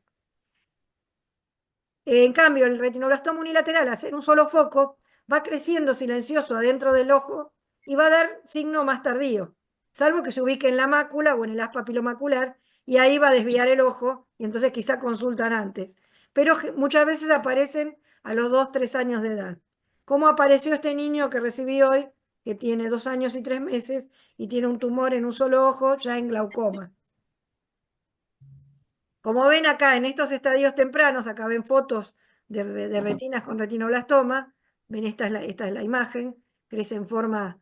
En cambio, el retinoblastoma unilateral, al ser un solo foco, va creciendo silencioso adentro del ojo y va a dar signo más tardío, salvo que se ubique en la mácula o en el haz papilomacular, y ahí va a desviar el ojo, y entonces quizá consultan antes. Pero muchas veces aparecen a los 2, 3 años de edad. ¿Cómo apareció este niño que recibí hoy, que tiene 2 años y 3 meses y tiene un tumor en un solo ojo, ya en glaucoma? Como ven acá, en estos estadios tempranos, acá ven fotos de retinas con retinoblastoma, ven esta es la imagen, crece en forma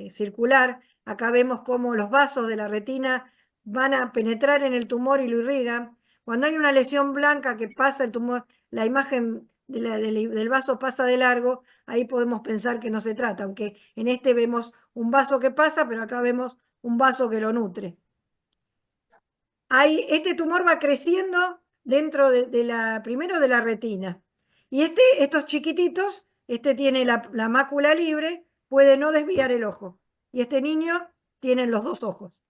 circular. Acá vemos cómo los vasos de la retina van a penetrar en el tumor y lo irrigan. Cuando hay una lesión blanca que pasa el tumor, la imagen del vaso pasa de largo, ahí podemos pensar que no se trata, aunque en este vemos un vaso que pasa, pero acá vemos un vaso que lo nutre. Este tumor va creciendo dentro primero de la retina. Y estos chiquititos, tiene la mácula libre, puede no desviar el ojo. Y este niño tiene los 2 ojos.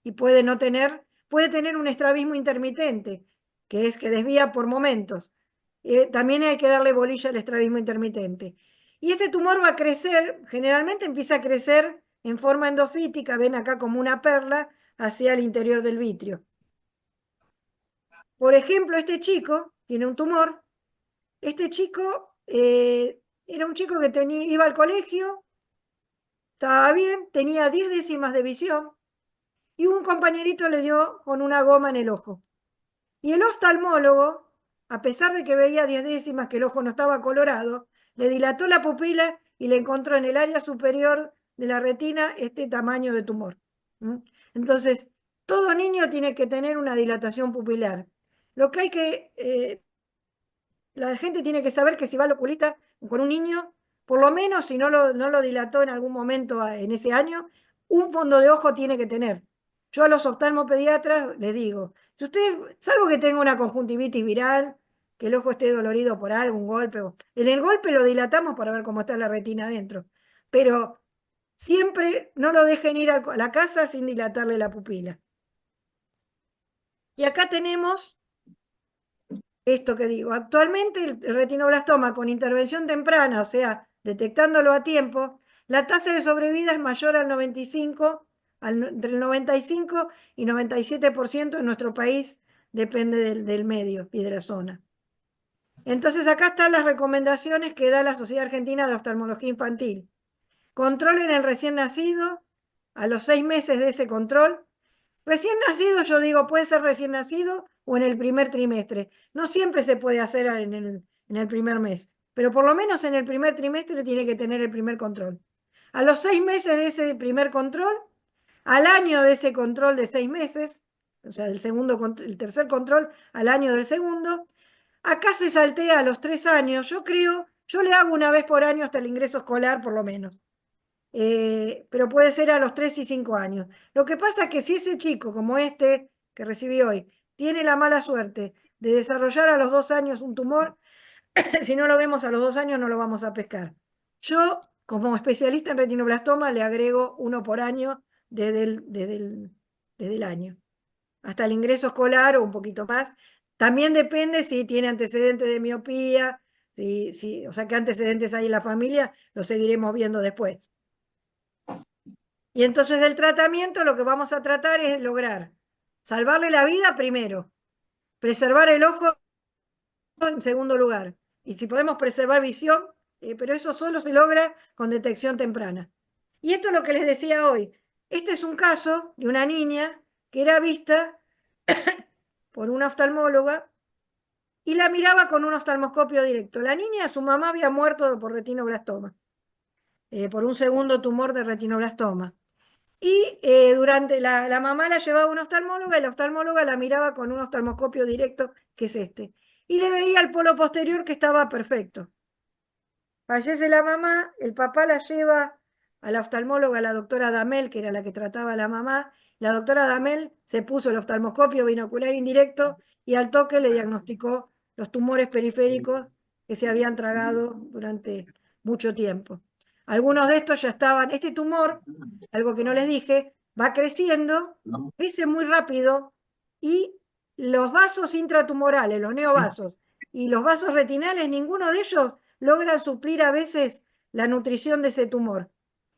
Y puede tener un estrabismo intermitente, que es que desvía por momentos. También hay que darle bolilla al estrabismo intermitente. Y este tumor va a crecer, generalmente empieza a crecer en forma endofítica, ven acá como una perla, hacia el interior del vitrio. Por ejemplo, este chico tiene un tumor. Este chico era un chico que iba al colegio, estaba bien, tenía 10 décimas de visión y un compañerito le dio con una goma en el ojo. Y el oftalmólogo, a pesar de que veía 10 décimas, que el ojo no estaba colorado, le dilató la pupila y le encontró en el área superior de la retina este tamaño de tumor. Entonces, todo niño tiene que tener una dilatación pupilar. Lo que hay que, la gente tiene que saber que si va al oculista con un niño, por lo menos si no lo dilató en algún momento en ese año, un fondo de ojo tiene que tener. Yo a los oftalmopediatras les digo, si ustedes, salvo que tenga una conjuntivitis viral, que el ojo esté dolorido por algo, un golpe, en el golpe lo dilatamos para ver cómo está la retina adentro, pero siempre no lo dejen ir a la casa sin dilatarle la pupila. Y acá tenemos esto que digo. Actualmente el retinoblastoma con intervención temprana, o sea, detectándolo a tiempo, la tasa de sobrevida es mayor al 95, entre el 95 y 97% en nuestro país, depende del medio y de la zona. Entonces acá están las recomendaciones que da la Sociedad Argentina de Oftalmología Infantil. Controlen el recién nacido, a los 6 meses de ese control. Recién nacido, yo digo, puede ser recién nacido o en el primer trimestre. No siempre se puede hacer en el primer mes, pero por lo menos en el primer trimestre tiene que tener el primer control. A los 6 meses de ese primer control, al año de ese control de 6 meses, o sea, el tercer control al año del segundo, acá se saltea a los 3 años. Yo le hago una vez por año hasta el ingreso escolar por lo menos. Pero puede ser a los 3 y 5 años. Lo que pasa es que si ese chico, como este que recibí hoy, tiene la mala suerte de desarrollar a los 2 años un tumor, si no lo vemos a los 2 años no lo vamos a pescar. Yo, como especialista en retinoblastoma, le agrego 1 por año desde el año, hasta el ingreso escolar o un poquito más. También depende si tiene antecedentes de miopía, o sea, qué antecedentes hay en la familia, lo seguiremos viendo después. Y entonces el tratamiento, lo que vamos a tratar es lograr salvarle la vida primero, preservar el ojo en segundo lugar, y si podemos preservar visión, pero eso solo se logra con detección temprana. Y esto es lo que les decía hoy. Este es un caso de una niña que era vista por una oftalmóloga y la miraba con un oftalmoscopio directo. La niña, su mamá había muerto por retinoblastoma, por un segundo tumor de retinoblastoma. Y durante la mamá la llevaba a una oftalmóloga y la oftalmóloga la miraba con un oftalmoscopio directo, que es este. Y le veía el polo posterior que estaba perfecto. Fallece la mamá, el papá la lleva a la oftalmóloga, la doctora Damel, que era la que trataba a la mamá. La doctora Damel se puso el oftalmoscopio binocular indirecto y al toque le diagnosticó los tumores periféricos que se habían tragado durante mucho tiempo. Algunos de estos ya estaban, este tumor, algo que no les dije, va creciendo, crece muy rápido y los vasos intratumorales, los neovasos y los vasos retinales, ninguno de ellos logra suplir a veces la nutrición de ese tumor.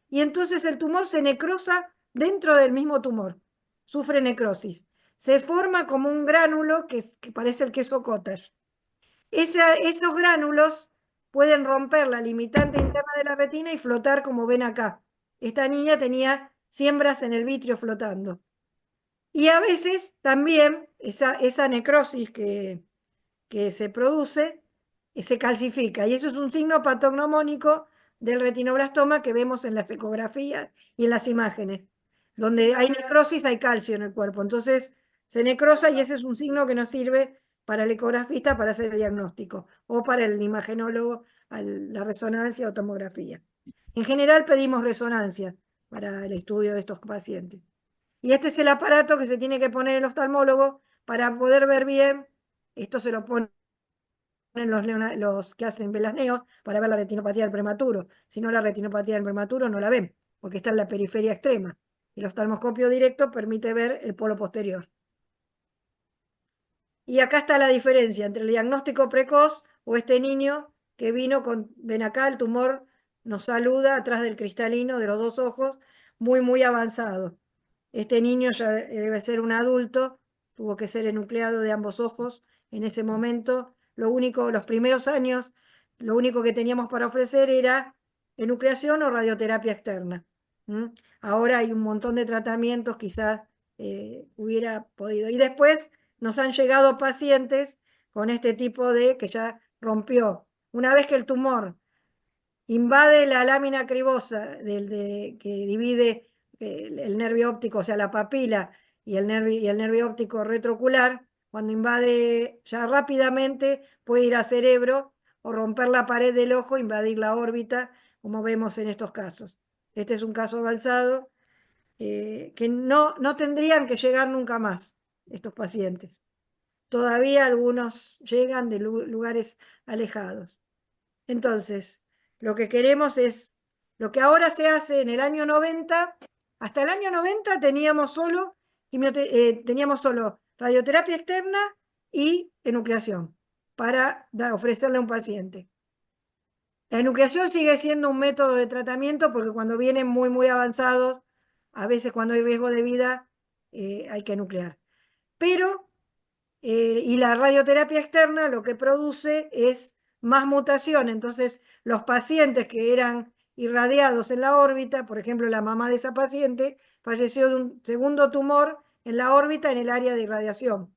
Y entonces el tumor se necrosa dentro del mismo tumor, sufre necrosis. Se forma como un gránulo que parece el queso cottage. Esos gránulos pueden romper la limitante interna de la retina y flotar como ven acá. Esta niña tenía siembras en el vitrio flotando. Y a veces también esa necrosis que se produce se calcifica. Y eso es un signo patognomónico del retinoblastoma que vemos en las ecografías y en las imágenes. Donde hay necrosis hay calcio en el cuerpo. Entonces se necrosa y ese es un signo que nos sirve para el ecografista para hacer el diagnóstico o para el imagenólogo la resonancia o tomografía. En general pedimos resonancia para el estudio de estos pacientes. Y este es el aparato que se tiene que poner el oftalmólogo para poder ver bien. Esto se lo ponen los que hacen velasneo para ver la retinopatía del prematuro. Si no, la retinopatía del prematuro no la ven, porque está en la periferia extrema. El oftalmoscopio directo permite ver el polo posterior. Y acá está la diferencia entre el diagnóstico precoz o este niño que vino con, ven acá, el tumor nos saluda atrás del cristalino de los dos ojos, muy, muy avanzado. Este niño ya debe ser un adulto, tuvo que ser enucleado de ambos ojos en ese momento. Los primeros años, lo único que teníamos para ofrecer era enucleación o radioterapia externa. Ahora hay un montón de tratamientos, quizás hubiera podido. Y después nos han llegado pacientes con este tipo de que ya rompió. Una vez que el tumor invade la lámina cribosa que divide el nervio óptico, o sea, la papila y el nervio óptico retroocular, cuando invade ya rápidamente puede ir al cerebro o romper la pared del ojo, invadir la órbita, como vemos en estos casos. Este es un caso avanzado que no tendrían que llegar nunca más, estos pacientes. Todavía algunos llegan de lugares alejados. Entonces, lo que queremos es, lo que ahora se hace en el año 90, hasta el año 90 teníamos solo radioterapia externa y enucleación para ofrecerle a un paciente. La enucleación sigue siendo un método de tratamiento porque cuando vienen muy, muy avanzados, a veces cuando hay riesgo de vida, hay que enuclear. Pero, y la radioterapia externa lo que produce es más mutación. Entonces, los pacientes que eran irradiados en la órbita, por ejemplo, la mamá de esa paciente, falleció de un segundo tumor en la órbita en el área de irradiación.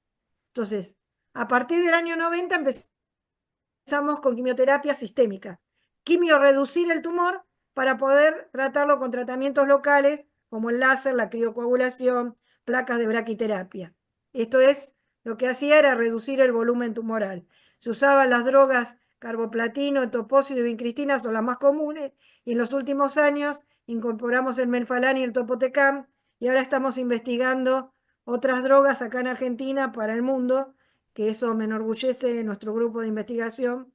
Entonces, a partir del año 90 empezamos con quimioterapia sistémica. Reducir el tumor para poder tratarlo con tratamientos locales como el láser, la criocoagulación, placas de braquiterapia. Esto es, lo que hacía era reducir el volumen tumoral. Se usaban las drogas carboplatino, topósido y vincristina, son las más comunes, y en los últimos años incorporamos el melfalán y el topotecam, y ahora estamos investigando otras drogas acá en Argentina para el mundo, que eso me enorgullece nuestro grupo de investigación,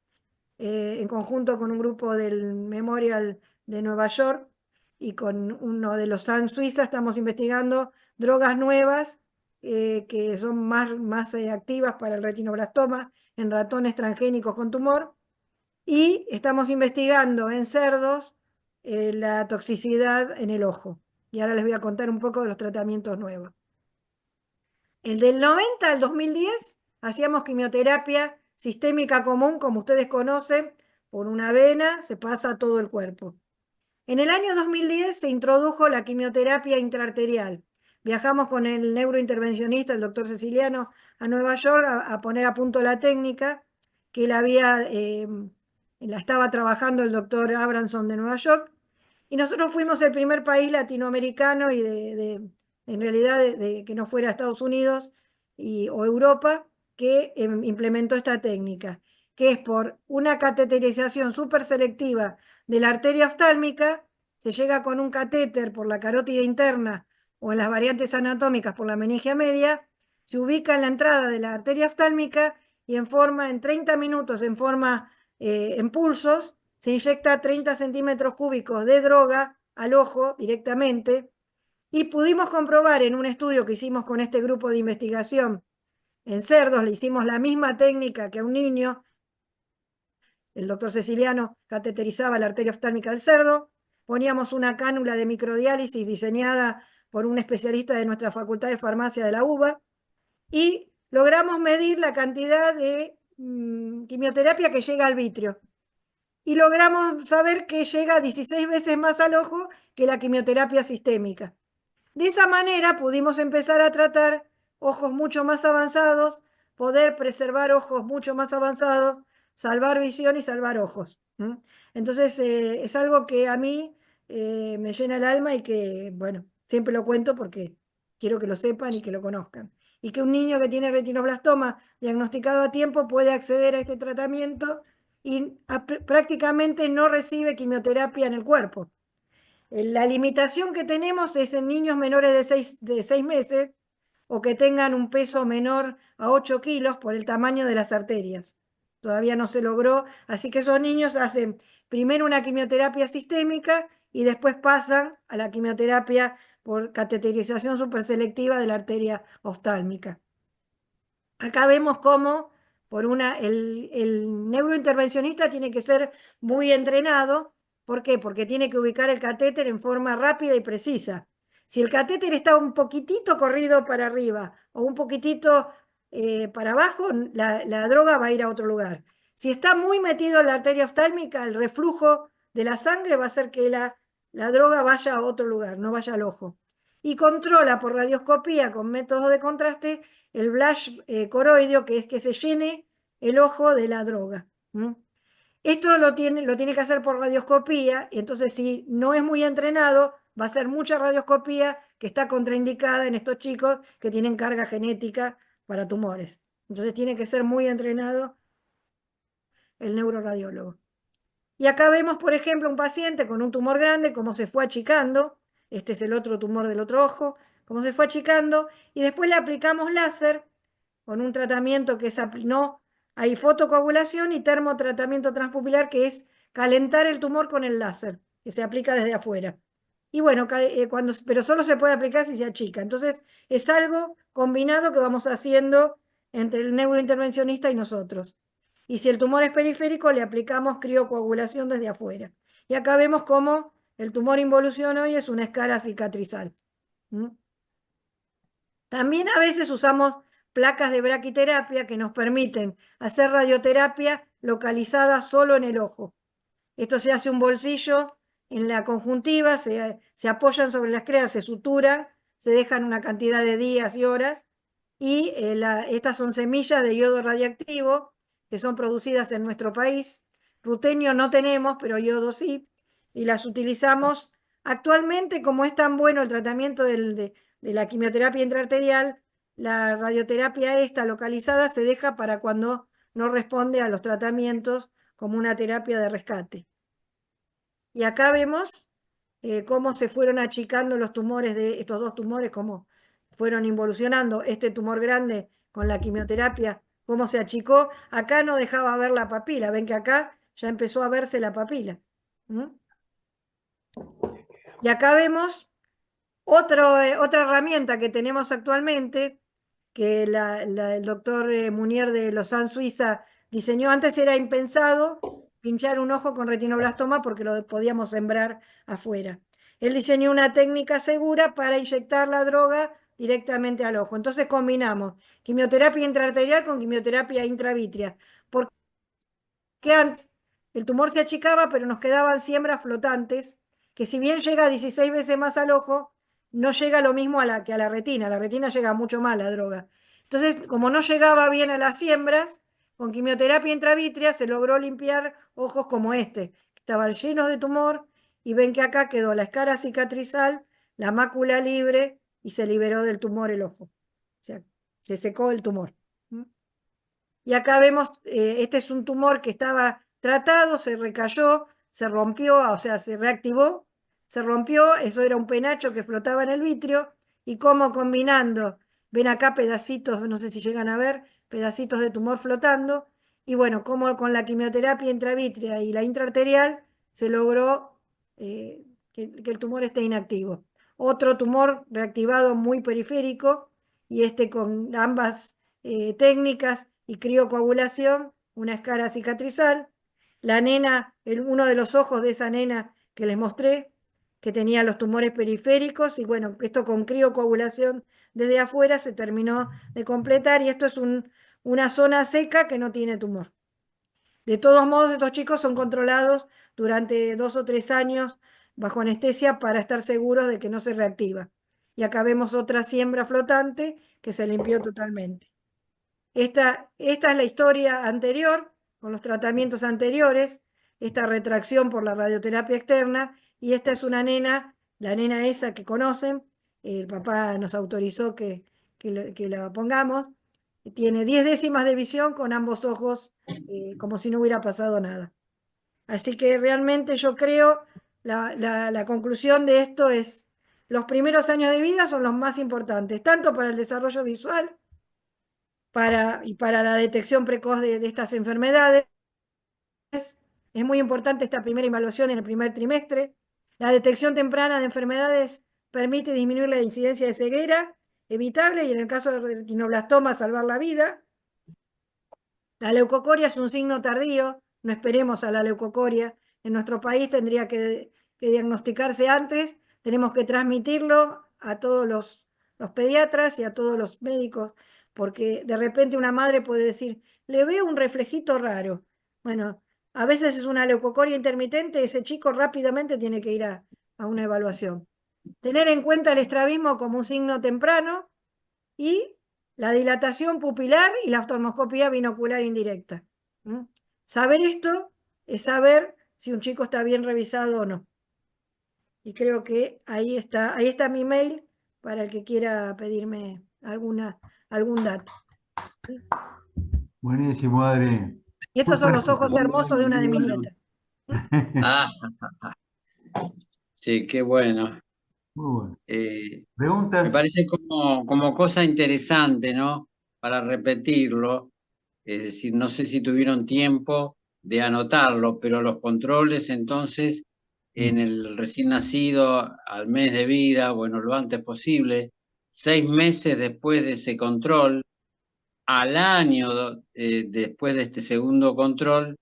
en conjunto con un grupo del Memorial de Nueva York y con uno de los SAN Suiza, estamos investigando drogas nuevas que son más activas para el retinoblastoma en ratones transgénicos con tumor, y estamos investigando en cerdos la toxicidad en el ojo. Y ahora les voy a contar un poco de los tratamientos nuevos. El del 90 al 2010 hacíamos quimioterapia sistémica común, como ustedes conocen, por una vena, se pasa a todo el cuerpo. En el año 2010 se introdujo la quimioterapia intraarterial. Viajamos con el neurointervencionista, el doctor Ceciliano, a Nueva York a poner a punto la técnica que la estaba trabajando el doctor Abramson de Nueva York. Y nosotros fuimos el primer país latinoamericano y en realidad que no fuera Estados Unidos o Europa que implementó esta técnica, que es por una cateterización súper selectiva de la arteria oftálmica. Se llega con un catéter por la carótida interna o en las variantes anatómicas por la meningia media, se ubica en la entrada de la arteria oftálmica y en 30 minutos, en pulsos, se inyecta 30 centímetros cúbicos de droga al ojo directamente, y pudimos comprobar en un estudio que hicimos con este grupo de investigación en cerdos, le hicimos la misma técnica que a un niño. El doctor Ceciliano cateterizaba la arteria oftálmica del cerdo, poníamos una cánula de microdiálisis diseñada por un especialista de nuestra Facultad de Farmacia de la UBA y logramos medir la cantidad de quimioterapia que llega al vitrio. Y logramos saber que llega 16 veces más al ojo que la quimioterapia sistémica. De esa manera pudimos empezar a tratar ojos mucho más avanzados, poder preservar ojos mucho más avanzados, salvar visión y salvar ojos. Entonces es algo que a mí me llena el alma y que, bueno, siempre lo cuento porque quiero que lo sepan y que lo conozcan. Y que un niño que tiene retinoblastoma diagnosticado a tiempo puede acceder a este tratamiento y prácticamente no recibe quimioterapia en el cuerpo. La limitación que tenemos es en niños menores de 6 meses o que tengan un peso menor a 8 kilos por el tamaño de las arterias. Todavía no se logró, así que esos niños hacen primero una quimioterapia sistémica y después pasan a la quimioterapia por cateterización superselectiva de la arteria oftálmica. Acá vemos cómo el neurointervencionista tiene que ser muy entrenado. ¿Por qué? Porque tiene que ubicar el catéter en forma rápida y precisa. Si el catéter está un poquitito corrido para arriba o un poquitito para abajo, la droga va a ir a otro lugar. Si está muy metido en la arteria oftálmica, el reflujo de la sangre va a hacer que la droga vaya a otro lugar, no vaya al ojo. Y controla por radioscopía con métodos de contraste el blush coroideo, que es que se llene el ojo de la droga. Esto lo tiene que hacer por radioscopía, entonces si no es muy entrenado, va a ser mucha radioscopía que está contraindicada en estos chicos que tienen carga genética para tumores. Entonces tiene que ser muy entrenado el neuroradiólogo. Y acá vemos, por ejemplo, un paciente con un tumor grande, cómo se fue achicando. Este es el otro tumor del otro ojo, cómo se fue achicando. Y después le aplicamos láser con un tratamiento que es, no, hay fotocoagulación y termotratamiento transpupilar, que es calentar el tumor con el láser, que se aplica desde afuera. Y bueno, pero solo se puede aplicar si se achica. Entonces es algo combinado que vamos haciendo entre el neurointervencionista y nosotros. Y si el tumor es periférico, le aplicamos criocoagulación desde afuera. Y acá vemos cómo el tumor involucionó y es una escara cicatrizal. También a veces usamos placas de braquiterapia que nos permiten hacer radioterapia localizada solo en el ojo. Esto se hace un bolsillo en la conjuntiva, se apoyan sobre la esclera, se suturan, se dejan una cantidad de días y horas, y estas son semillas de yodo radiactivo que son producidas en nuestro país. Rutenio no tenemos, pero yodo sí, y las utilizamos actualmente. Como es tan bueno el tratamiento de la quimioterapia intraarterial, la radioterapia esta localizada se deja para cuando no responde a los tratamientos como una terapia de rescate. Y acá vemos cómo se fueron achicando los tumores de estos dos tumores, cómo fueron involucionando. Este tumor grande con la quimioterapia, cómo se achicó. Acá no dejaba ver la papila, ven que acá ya empezó a verse la papila. Y acá vemos otra herramienta que tenemos actualmente, que el doctor Munier de Lausanne, Suiza, diseñó. Antes era impensado pinchar un ojo con retinoblastoma porque lo podíamos sembrar afuera. Él diseñó una técnica segura para inyectar la droga directamente al ojo. Entonces combinamos quimioterapia intraarterial con quimioterapia intravítrea. Porque antes el tumor se achicaba, pero nos quedaban siembras flotantes, que si bien llega 16 veces más al ojo, no llega lo mismo que a la retina. A la retina llega mucho más la droga. Entonces, como no llegaba bien a las siembras, con quimioterapia intravítrea se logró limpiar ojos como este, que estaban llenos de tumor, y ven que acá quedó la escara cicatrizal, la mácula libre, y se liberó del tumor el ojo. O sea, se secó el tumor. Y acá vemos, este es un tumor que estaba tratado, se recayó, se rompió, o sea, se reactivó, se rompió, eso era un penacho que flotaba en el vitrio, y como combinando, ven acá pedacitos, no sé si llegan a ver, pedacitos de tumor flotando, y bueno, como con la quimioterapia intravítrea y la intraarterial se logró que el tumor esté inactivo. Otro tumor reactivado muy periférico, y este con ambas técnicas y criocoagulación, una escara cicatrizal. La nena, uno de los ojos de esa nena que les mostré, que tenía los tumores periféricos, y bueno, esto con criocoagulación desde afuera se terminó de completar, y esto es un una zona seca que no tiene tumor. De todos modos, estos chicos son controlados durante 2 o 3 años bajo anestesia para estar seguros de que no se reactiva. Y acá vemos otra siembra flotante que se limpió totalmente. Esta es la historia anterior, con los tratamientos anteriores, esta retracción por la radioterapia externa, y esta es una nena, la nena esa que conocen, el papá nos autorizó que la pongamos, tiene 10 décimas de visión con ambos ojos, como si no hubiera pasado nada. Así que realmente yo creo, la conclusión de esto es, los primeros años de vida son los más importantes, tanto para el desarrollo visual, y para la detección precoz de estas enfermedades. Es muy importante esta primera evaluación en el primer trimestre. La detección temprana de enfermedades permite disminuir la incidencia de ceguera evitable y en el caso de retinoblastoma salvar la vida. La leucocoria es un signo tardío, no esperemos a la leucocoria. En nuestro país tendría que diagnosticarse antes, tenemos que transmitirlo a todos los pediatras y a todos los médicos, porque de repente una madre puede decir, le veo un reflejito raro. Bueno, a veces es una leucocoria intermitente, ese chico rápidamente tiene que ir a una evaluación. Tener en cuenta el estrabismo como un signo temprano y la dilatación pupilar y la oftalmoscopía binocular indirecta. Saber esto es saber si un chico está bien revisado o no. Y creo que ahí está mi mail para el que quiera pedirme algún dato. Buenísimo, Adri. Y estos Muy son los ojos práctico. hermosos de una de mis nietas. Ah, sí, qué bueno. Muy bueno. Me ¿Preguntas? parece como cosa interesante, ¿no? Para repetirlo. Es decir, no sé si tuvieron tiempo de anotarlo, pero los controles entonces en el recién nacido al mes de vida, bueno, lo antes posible, 6 meses después de ese control, al año después de este segundo control,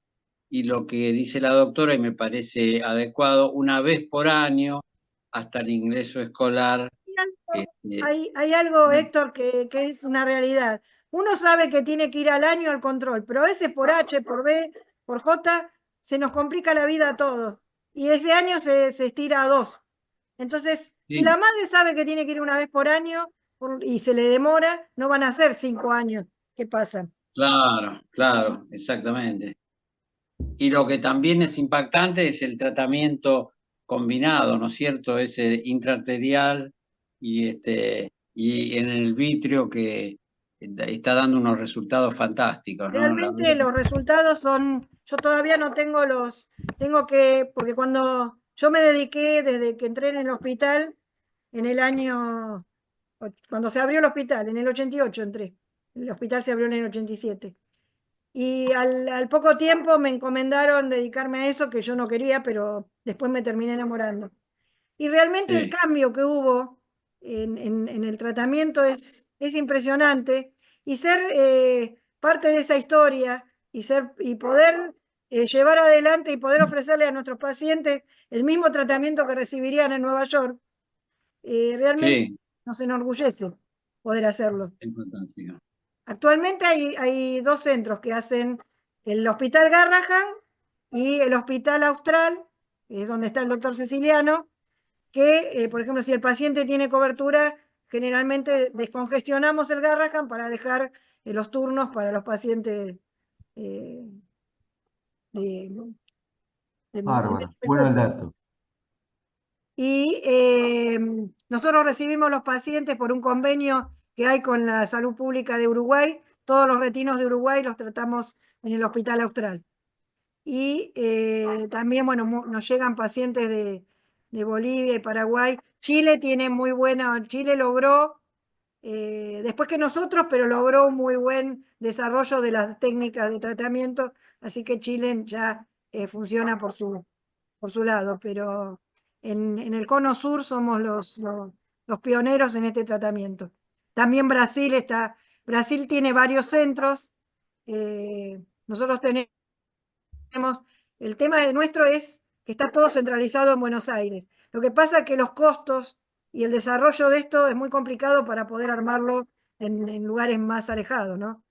y lo que dice la doctora, y me parece adecuado, una vez por año hasta el ingreso escolar. Hay algo, Héctor, que es una realidad. Uno sabe que tiene que ir al año al control, pero a veces por H, por B, por J, se nos complica la vida a todos. Y ese año se estira a 2. Entonces, si la madre sabe que tiene que ir una vez por año y se le demora, no van a ser 5 años que pasan. Claro, claro, exactamente. Y lo que también es impactante es el tratamiento combinado, ¿no es cierto? Ese intraarterial y en el vitrio que está dando unos resultados fantásticos, ¿no? Realmente los resultados son, yo todavía no tengo porque cuando yo me dediqué desde que entré en el hospital, en el año, cuando se abrió el hospital, en el 88 entré, el hospital se abrió en el 87. Y al poco tiempo me encomendaron dedicarme a eso, que yo no quería, pero después me terminé enamorando. Y realmente el cambio que hubo en el tratamiento es impresionante. Y ser parte de esa historia y poder llevar adelante y poder ofrecerle a nuestros pacientes el mismo tratamiento que recibirían en Nueva York, realmente nos enorgullece poder hacerlo. Es fantástico. Actualmente hay 2 centros que hacen el Hospital Garrahan y el Hospital Austral, que es donde está el doctor Ceciliano, que, por ejemplo, si el paciente tiene cobertura, generalmente descongestionamos el Garrahan para dejar los turnos para los pacientes de Bárbaro. Bueno el dato. Y nosotros recibimos los pacientes por un convenio que hay con la Salud Pública de Uruguay. Todos los retinos de Uruguay los tratamos en el Hospital Austral. Y también, bueno, nos llegan pacientes de Bolivia y Paraguay. Chile Chile logró, después que nosotros, pero logró un muy buen desarrollo de las técnicas de tratamiento, así que Chile ya funciona por su lado, pero en el Cono Sur somos los pioneros en este tratamiento. También Brasil tiene varios centros. Nosotros tenemos, el tema nuestro es que está todo centralizado en Buenos Aires. Lo que pasa es que los costos y el desarrollo de esto es muy complicado para poder armarlo en lugares más alejados, ¿no?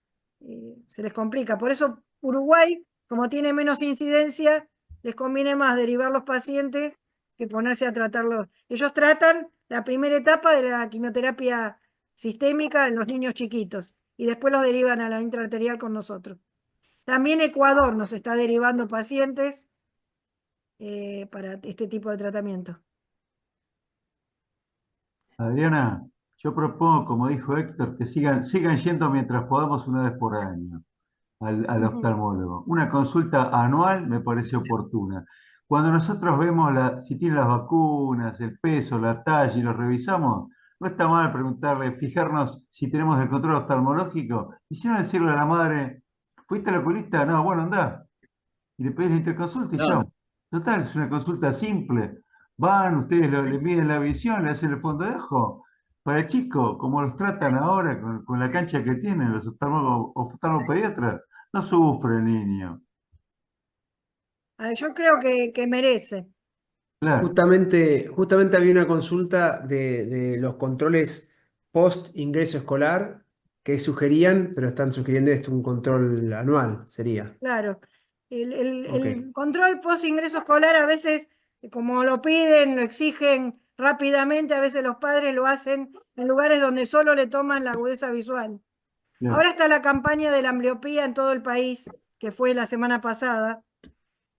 se les complica. Por eso Uruguay, como tiene menos incidencia, les conviene más derivar los pacientes que ponerse a tratarlos. Ellos tratan la primera etapa de la quimioterapia sistémica en los niños chiquitos y después los derivan a la intraarterial con nosotros. También Ecuador nos está derivando pacientes para este tipo de tratamiento. Adriana, yo propongo, como dijo Héctor, que sigan yendo mientras podamos una vez por año al oftalmólogo. Una consulta anual me parece oportuna. Cuando nosotros vemos si tiene las vacunas, el peso, la talla y lo revisamos, no está mal preguntarle, fijarnos si tenemos el control oftalmológico y si no decirle a la madre, ¿fuiste al oculista? No, bueno, anda. Y le pedís la interconsulta y No, chao. Total, es una consulta simple. Van, ustedes le miden la visión, le hacen el fondo de ojo. Para el chico, como los tratan ahora, con la cancha que tienen los oftalmopediatras, no sufre el niño. Yo creo que merece. Claro, Justamente había una consulta de los controles post ingreso escolar que sugerían, pero están sugiriendo esto, un control anual, sería. Claro. Ok. El control post ingreso escolar a veces, como lo piden, lo exigen rápidamente, a veces los padres lo hacen en lugares donde solo le toman la agudeza visual. claro, Ahora está la campaña de la ambliopía en todo el país, que fue la semana pasada,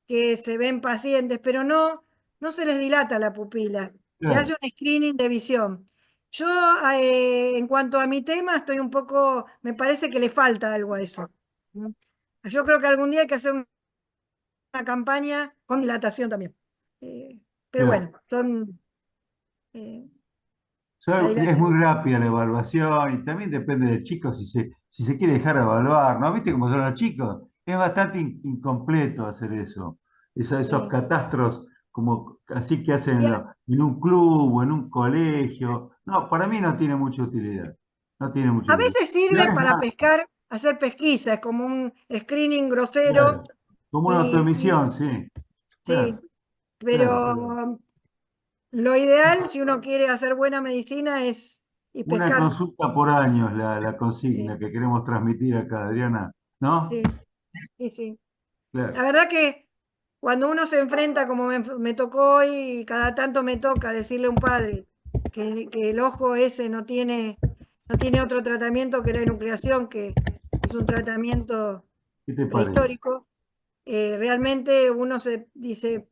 que se ven pacientes, pero no se les dilata la pupila. Se claro. hace un screening de visión. Yo, en cuanto a mi tema, estoy un poco, me parece que le falta algo a eso. ¿Mm? Yo creo que algún día hay que hacer una campaña con dilatación también. Pero Claro. bueno, son eh, la Es muy dilatación. rápida la evaluación y también depende del chico si se quiere dejar evaluar, ¿no? ¿Viste cómo son los chicos? Es bastante incompleto hacer eso. Esos Sí. catastros como así que hacen Y en un club o en un colegio. No, para mí no tiene mucha utilidad. No tiene mucha a utilidad. veces Y sirve ahora es para más, pescar, hacer pesquisa, es como un screening grosero claro, como una y automisión, sí. sí, Claro, claro, claro. pero lo ideal, si uno quiere hacer buena medicina, es y Una pescar. consulta por año es la consigna Sí, que queremos transmitir acá, Adriana. ¿No? sí, sí, sí. La Claro. verdad que cuando uno se enfrenta, como me tocó hoy, y cada tanto me toca decirle a un padre que el ojo ese no tiene otro tratamiento que la enucleación, que es un tratamiento ¿Qué te parece? prehistórico, realmente uno se dice,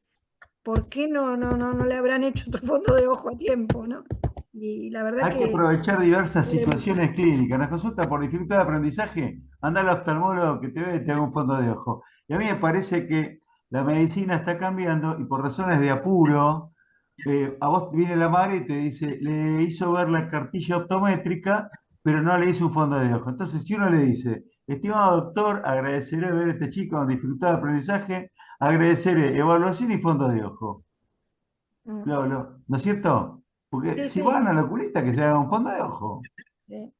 ¿por qué no le habrán hecho otro fondo de ojo a tiempo, ¿no? Y la verdad Hay que que aprovechar diversas duele mucho. situaciones clínicas. En la consulta por dificultad de aprendizaje, anda al oftalmólogo que te ve y te haga un fondo de ojo. Y a mí me parece que la medicina está cambiando y por razones de apuro, a vos viene la madre y te dice, le hizo ver la cartilla optométrica, pero no le hizo un fondo de ojo. Entonces, si uno le dice, estimado doctor, agradeceré ver a este chico con dificultad de aprendizaje, agradeceré evaluación y fondo de ojo. Mm, ¿No es cierto? Porque sí, si sí, van al oculista, que se haga un fondo de ojo. sí,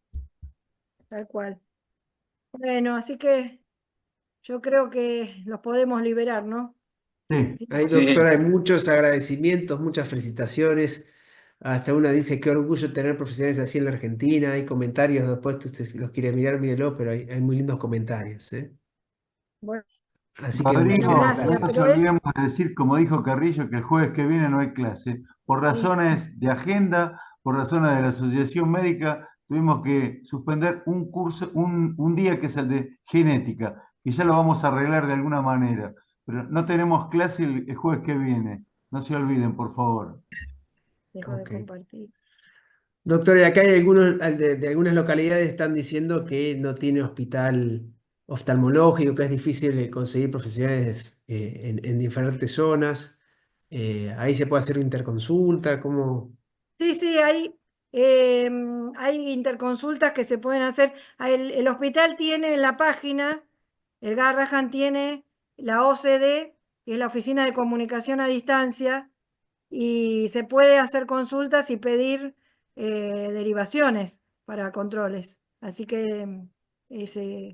tal cual. Bueno, así que yo creo que los podemos liberar, ¿no? Sí, Sí, Ahí, sí, doctora, hay muchos agradecimientos, muchas felicitaciones. Hasta una dice, qué orgullo tener profesionales así en la Argentina. Hay comentarios, después usted si los quiere mirar, mírelo, pero hay muy lindos comentarios, ¿eh? bueno, Así que muchas muchísimas Rodrigo, no gracias, gracias. nos pero es, olvidemos de decir, como dijo Carrillo, que el jueves que viene no hay clase. Por sí, razones de agenda, por razones de la Asociación Médica, tuvimos que suspender un curso, un día que es el de genética, que ya lo vamos a arreglar de alguna manera. Pero no tenemos clase el jueves que viene. No se olviden, por favor. dejo de Ok. compartir. Doctora, y acá hay algunos, de algunas localidades están diciendo que no tiene hospital oftalmológico, que es difícil conseguir profesionales en diferentes zonas. Ahí se puede hacer interconsulta, ¿cómo? Sí, sí, hay interconsultas que se pueden hacer. El hospital tiene en la página, el Garrahan tiene la OCD, que es la Oficina de Comunicación a Distancia, y se puede hacer consultas y pedir derivaciones para controles. Así que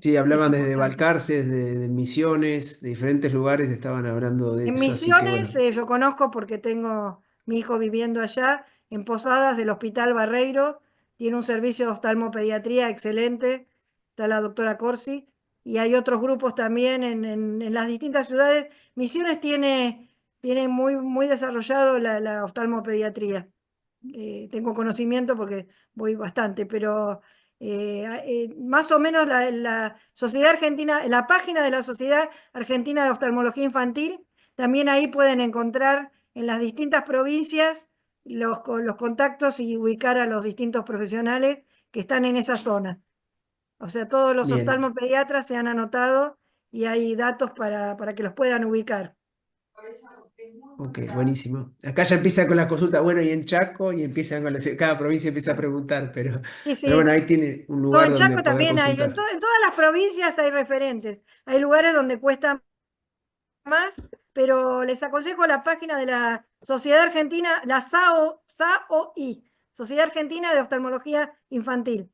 Sí, es hablaban desde importante. Balcarce, de Misiones, de diferentes lugares estaban hablando de En eso, así que bueno. Misiones, yo conozco porque tengo mi hijo viviendo allá. En Posadas, el Hospital Barreiro tiene un servicio de oftalmopediatría excelente. está la doctora Corsi, y hay otros grupos también en las distintas ciudades. Misiones tiene muy desarrollado la oftalmopediatría. Tengo conocimiento porque voy bastante, pero más o menos la Sociedad Argentina, la página de la Sociedad Argentina de Oftalmología Infantil, también ahí pueden encontrar en las distintas provincias los contactos y ubicar a los distintos profesionales que están en esa zona. O sea, todos los Bien. oftalmopediatras se han anotado y hay datos para que los puedan ubicar. Ok, buenísimo. Acá ya empieza con la consulta, bueno, y en Chaco, y empiezan con cada provincia empieza a preguntar, pero Sí, bueno, sí. ahí tiene un No, lugar en donde Chaco poder también hay, en consultar. todas las provincias hay referentes. Hay lugares donde cuesta más, pero les aconsejo la página de la Sociedad Argentina, la SAOI, Sociedad Argentina de Oftalmología Infantil.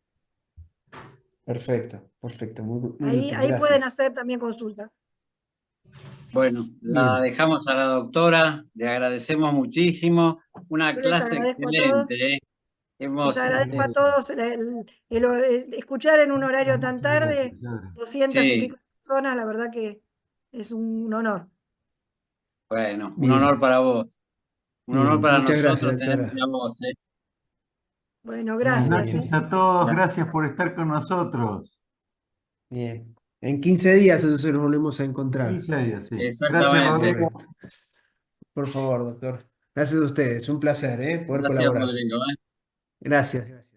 Perfecto, perfecto, muy Ahí útil, pueden gracias. hacer también consulta. Bueno, la Bien, dejamos a la doctora, le agradecemos muchísimo. Una Yo les clase agradezco a todos. excelente, ¿eh? Les Hemos, agradezco a todos escuchar en un horario tan Muchas gracias, tarde, Sandra. 200 y sí, pico personas, la verdad que es un honor. bueno, un honor bien, para vos, un honor bien. para Muchas nosotros gracias, tenerte doctora. a vos, ¿eh? Bueno, Buenas gracias. noches a todos, La- gracias por estar con nosotros. Bien. En 15 días entonces nos volvemos a encontrar. 15 días, sí. Gracias, Exactamente. Rodrigo. Correcto. Por favor, doctor. Gracias a ustedes. Un placer, poder Gracias, colaborar. Rodrigo, ¿eh? Gracias.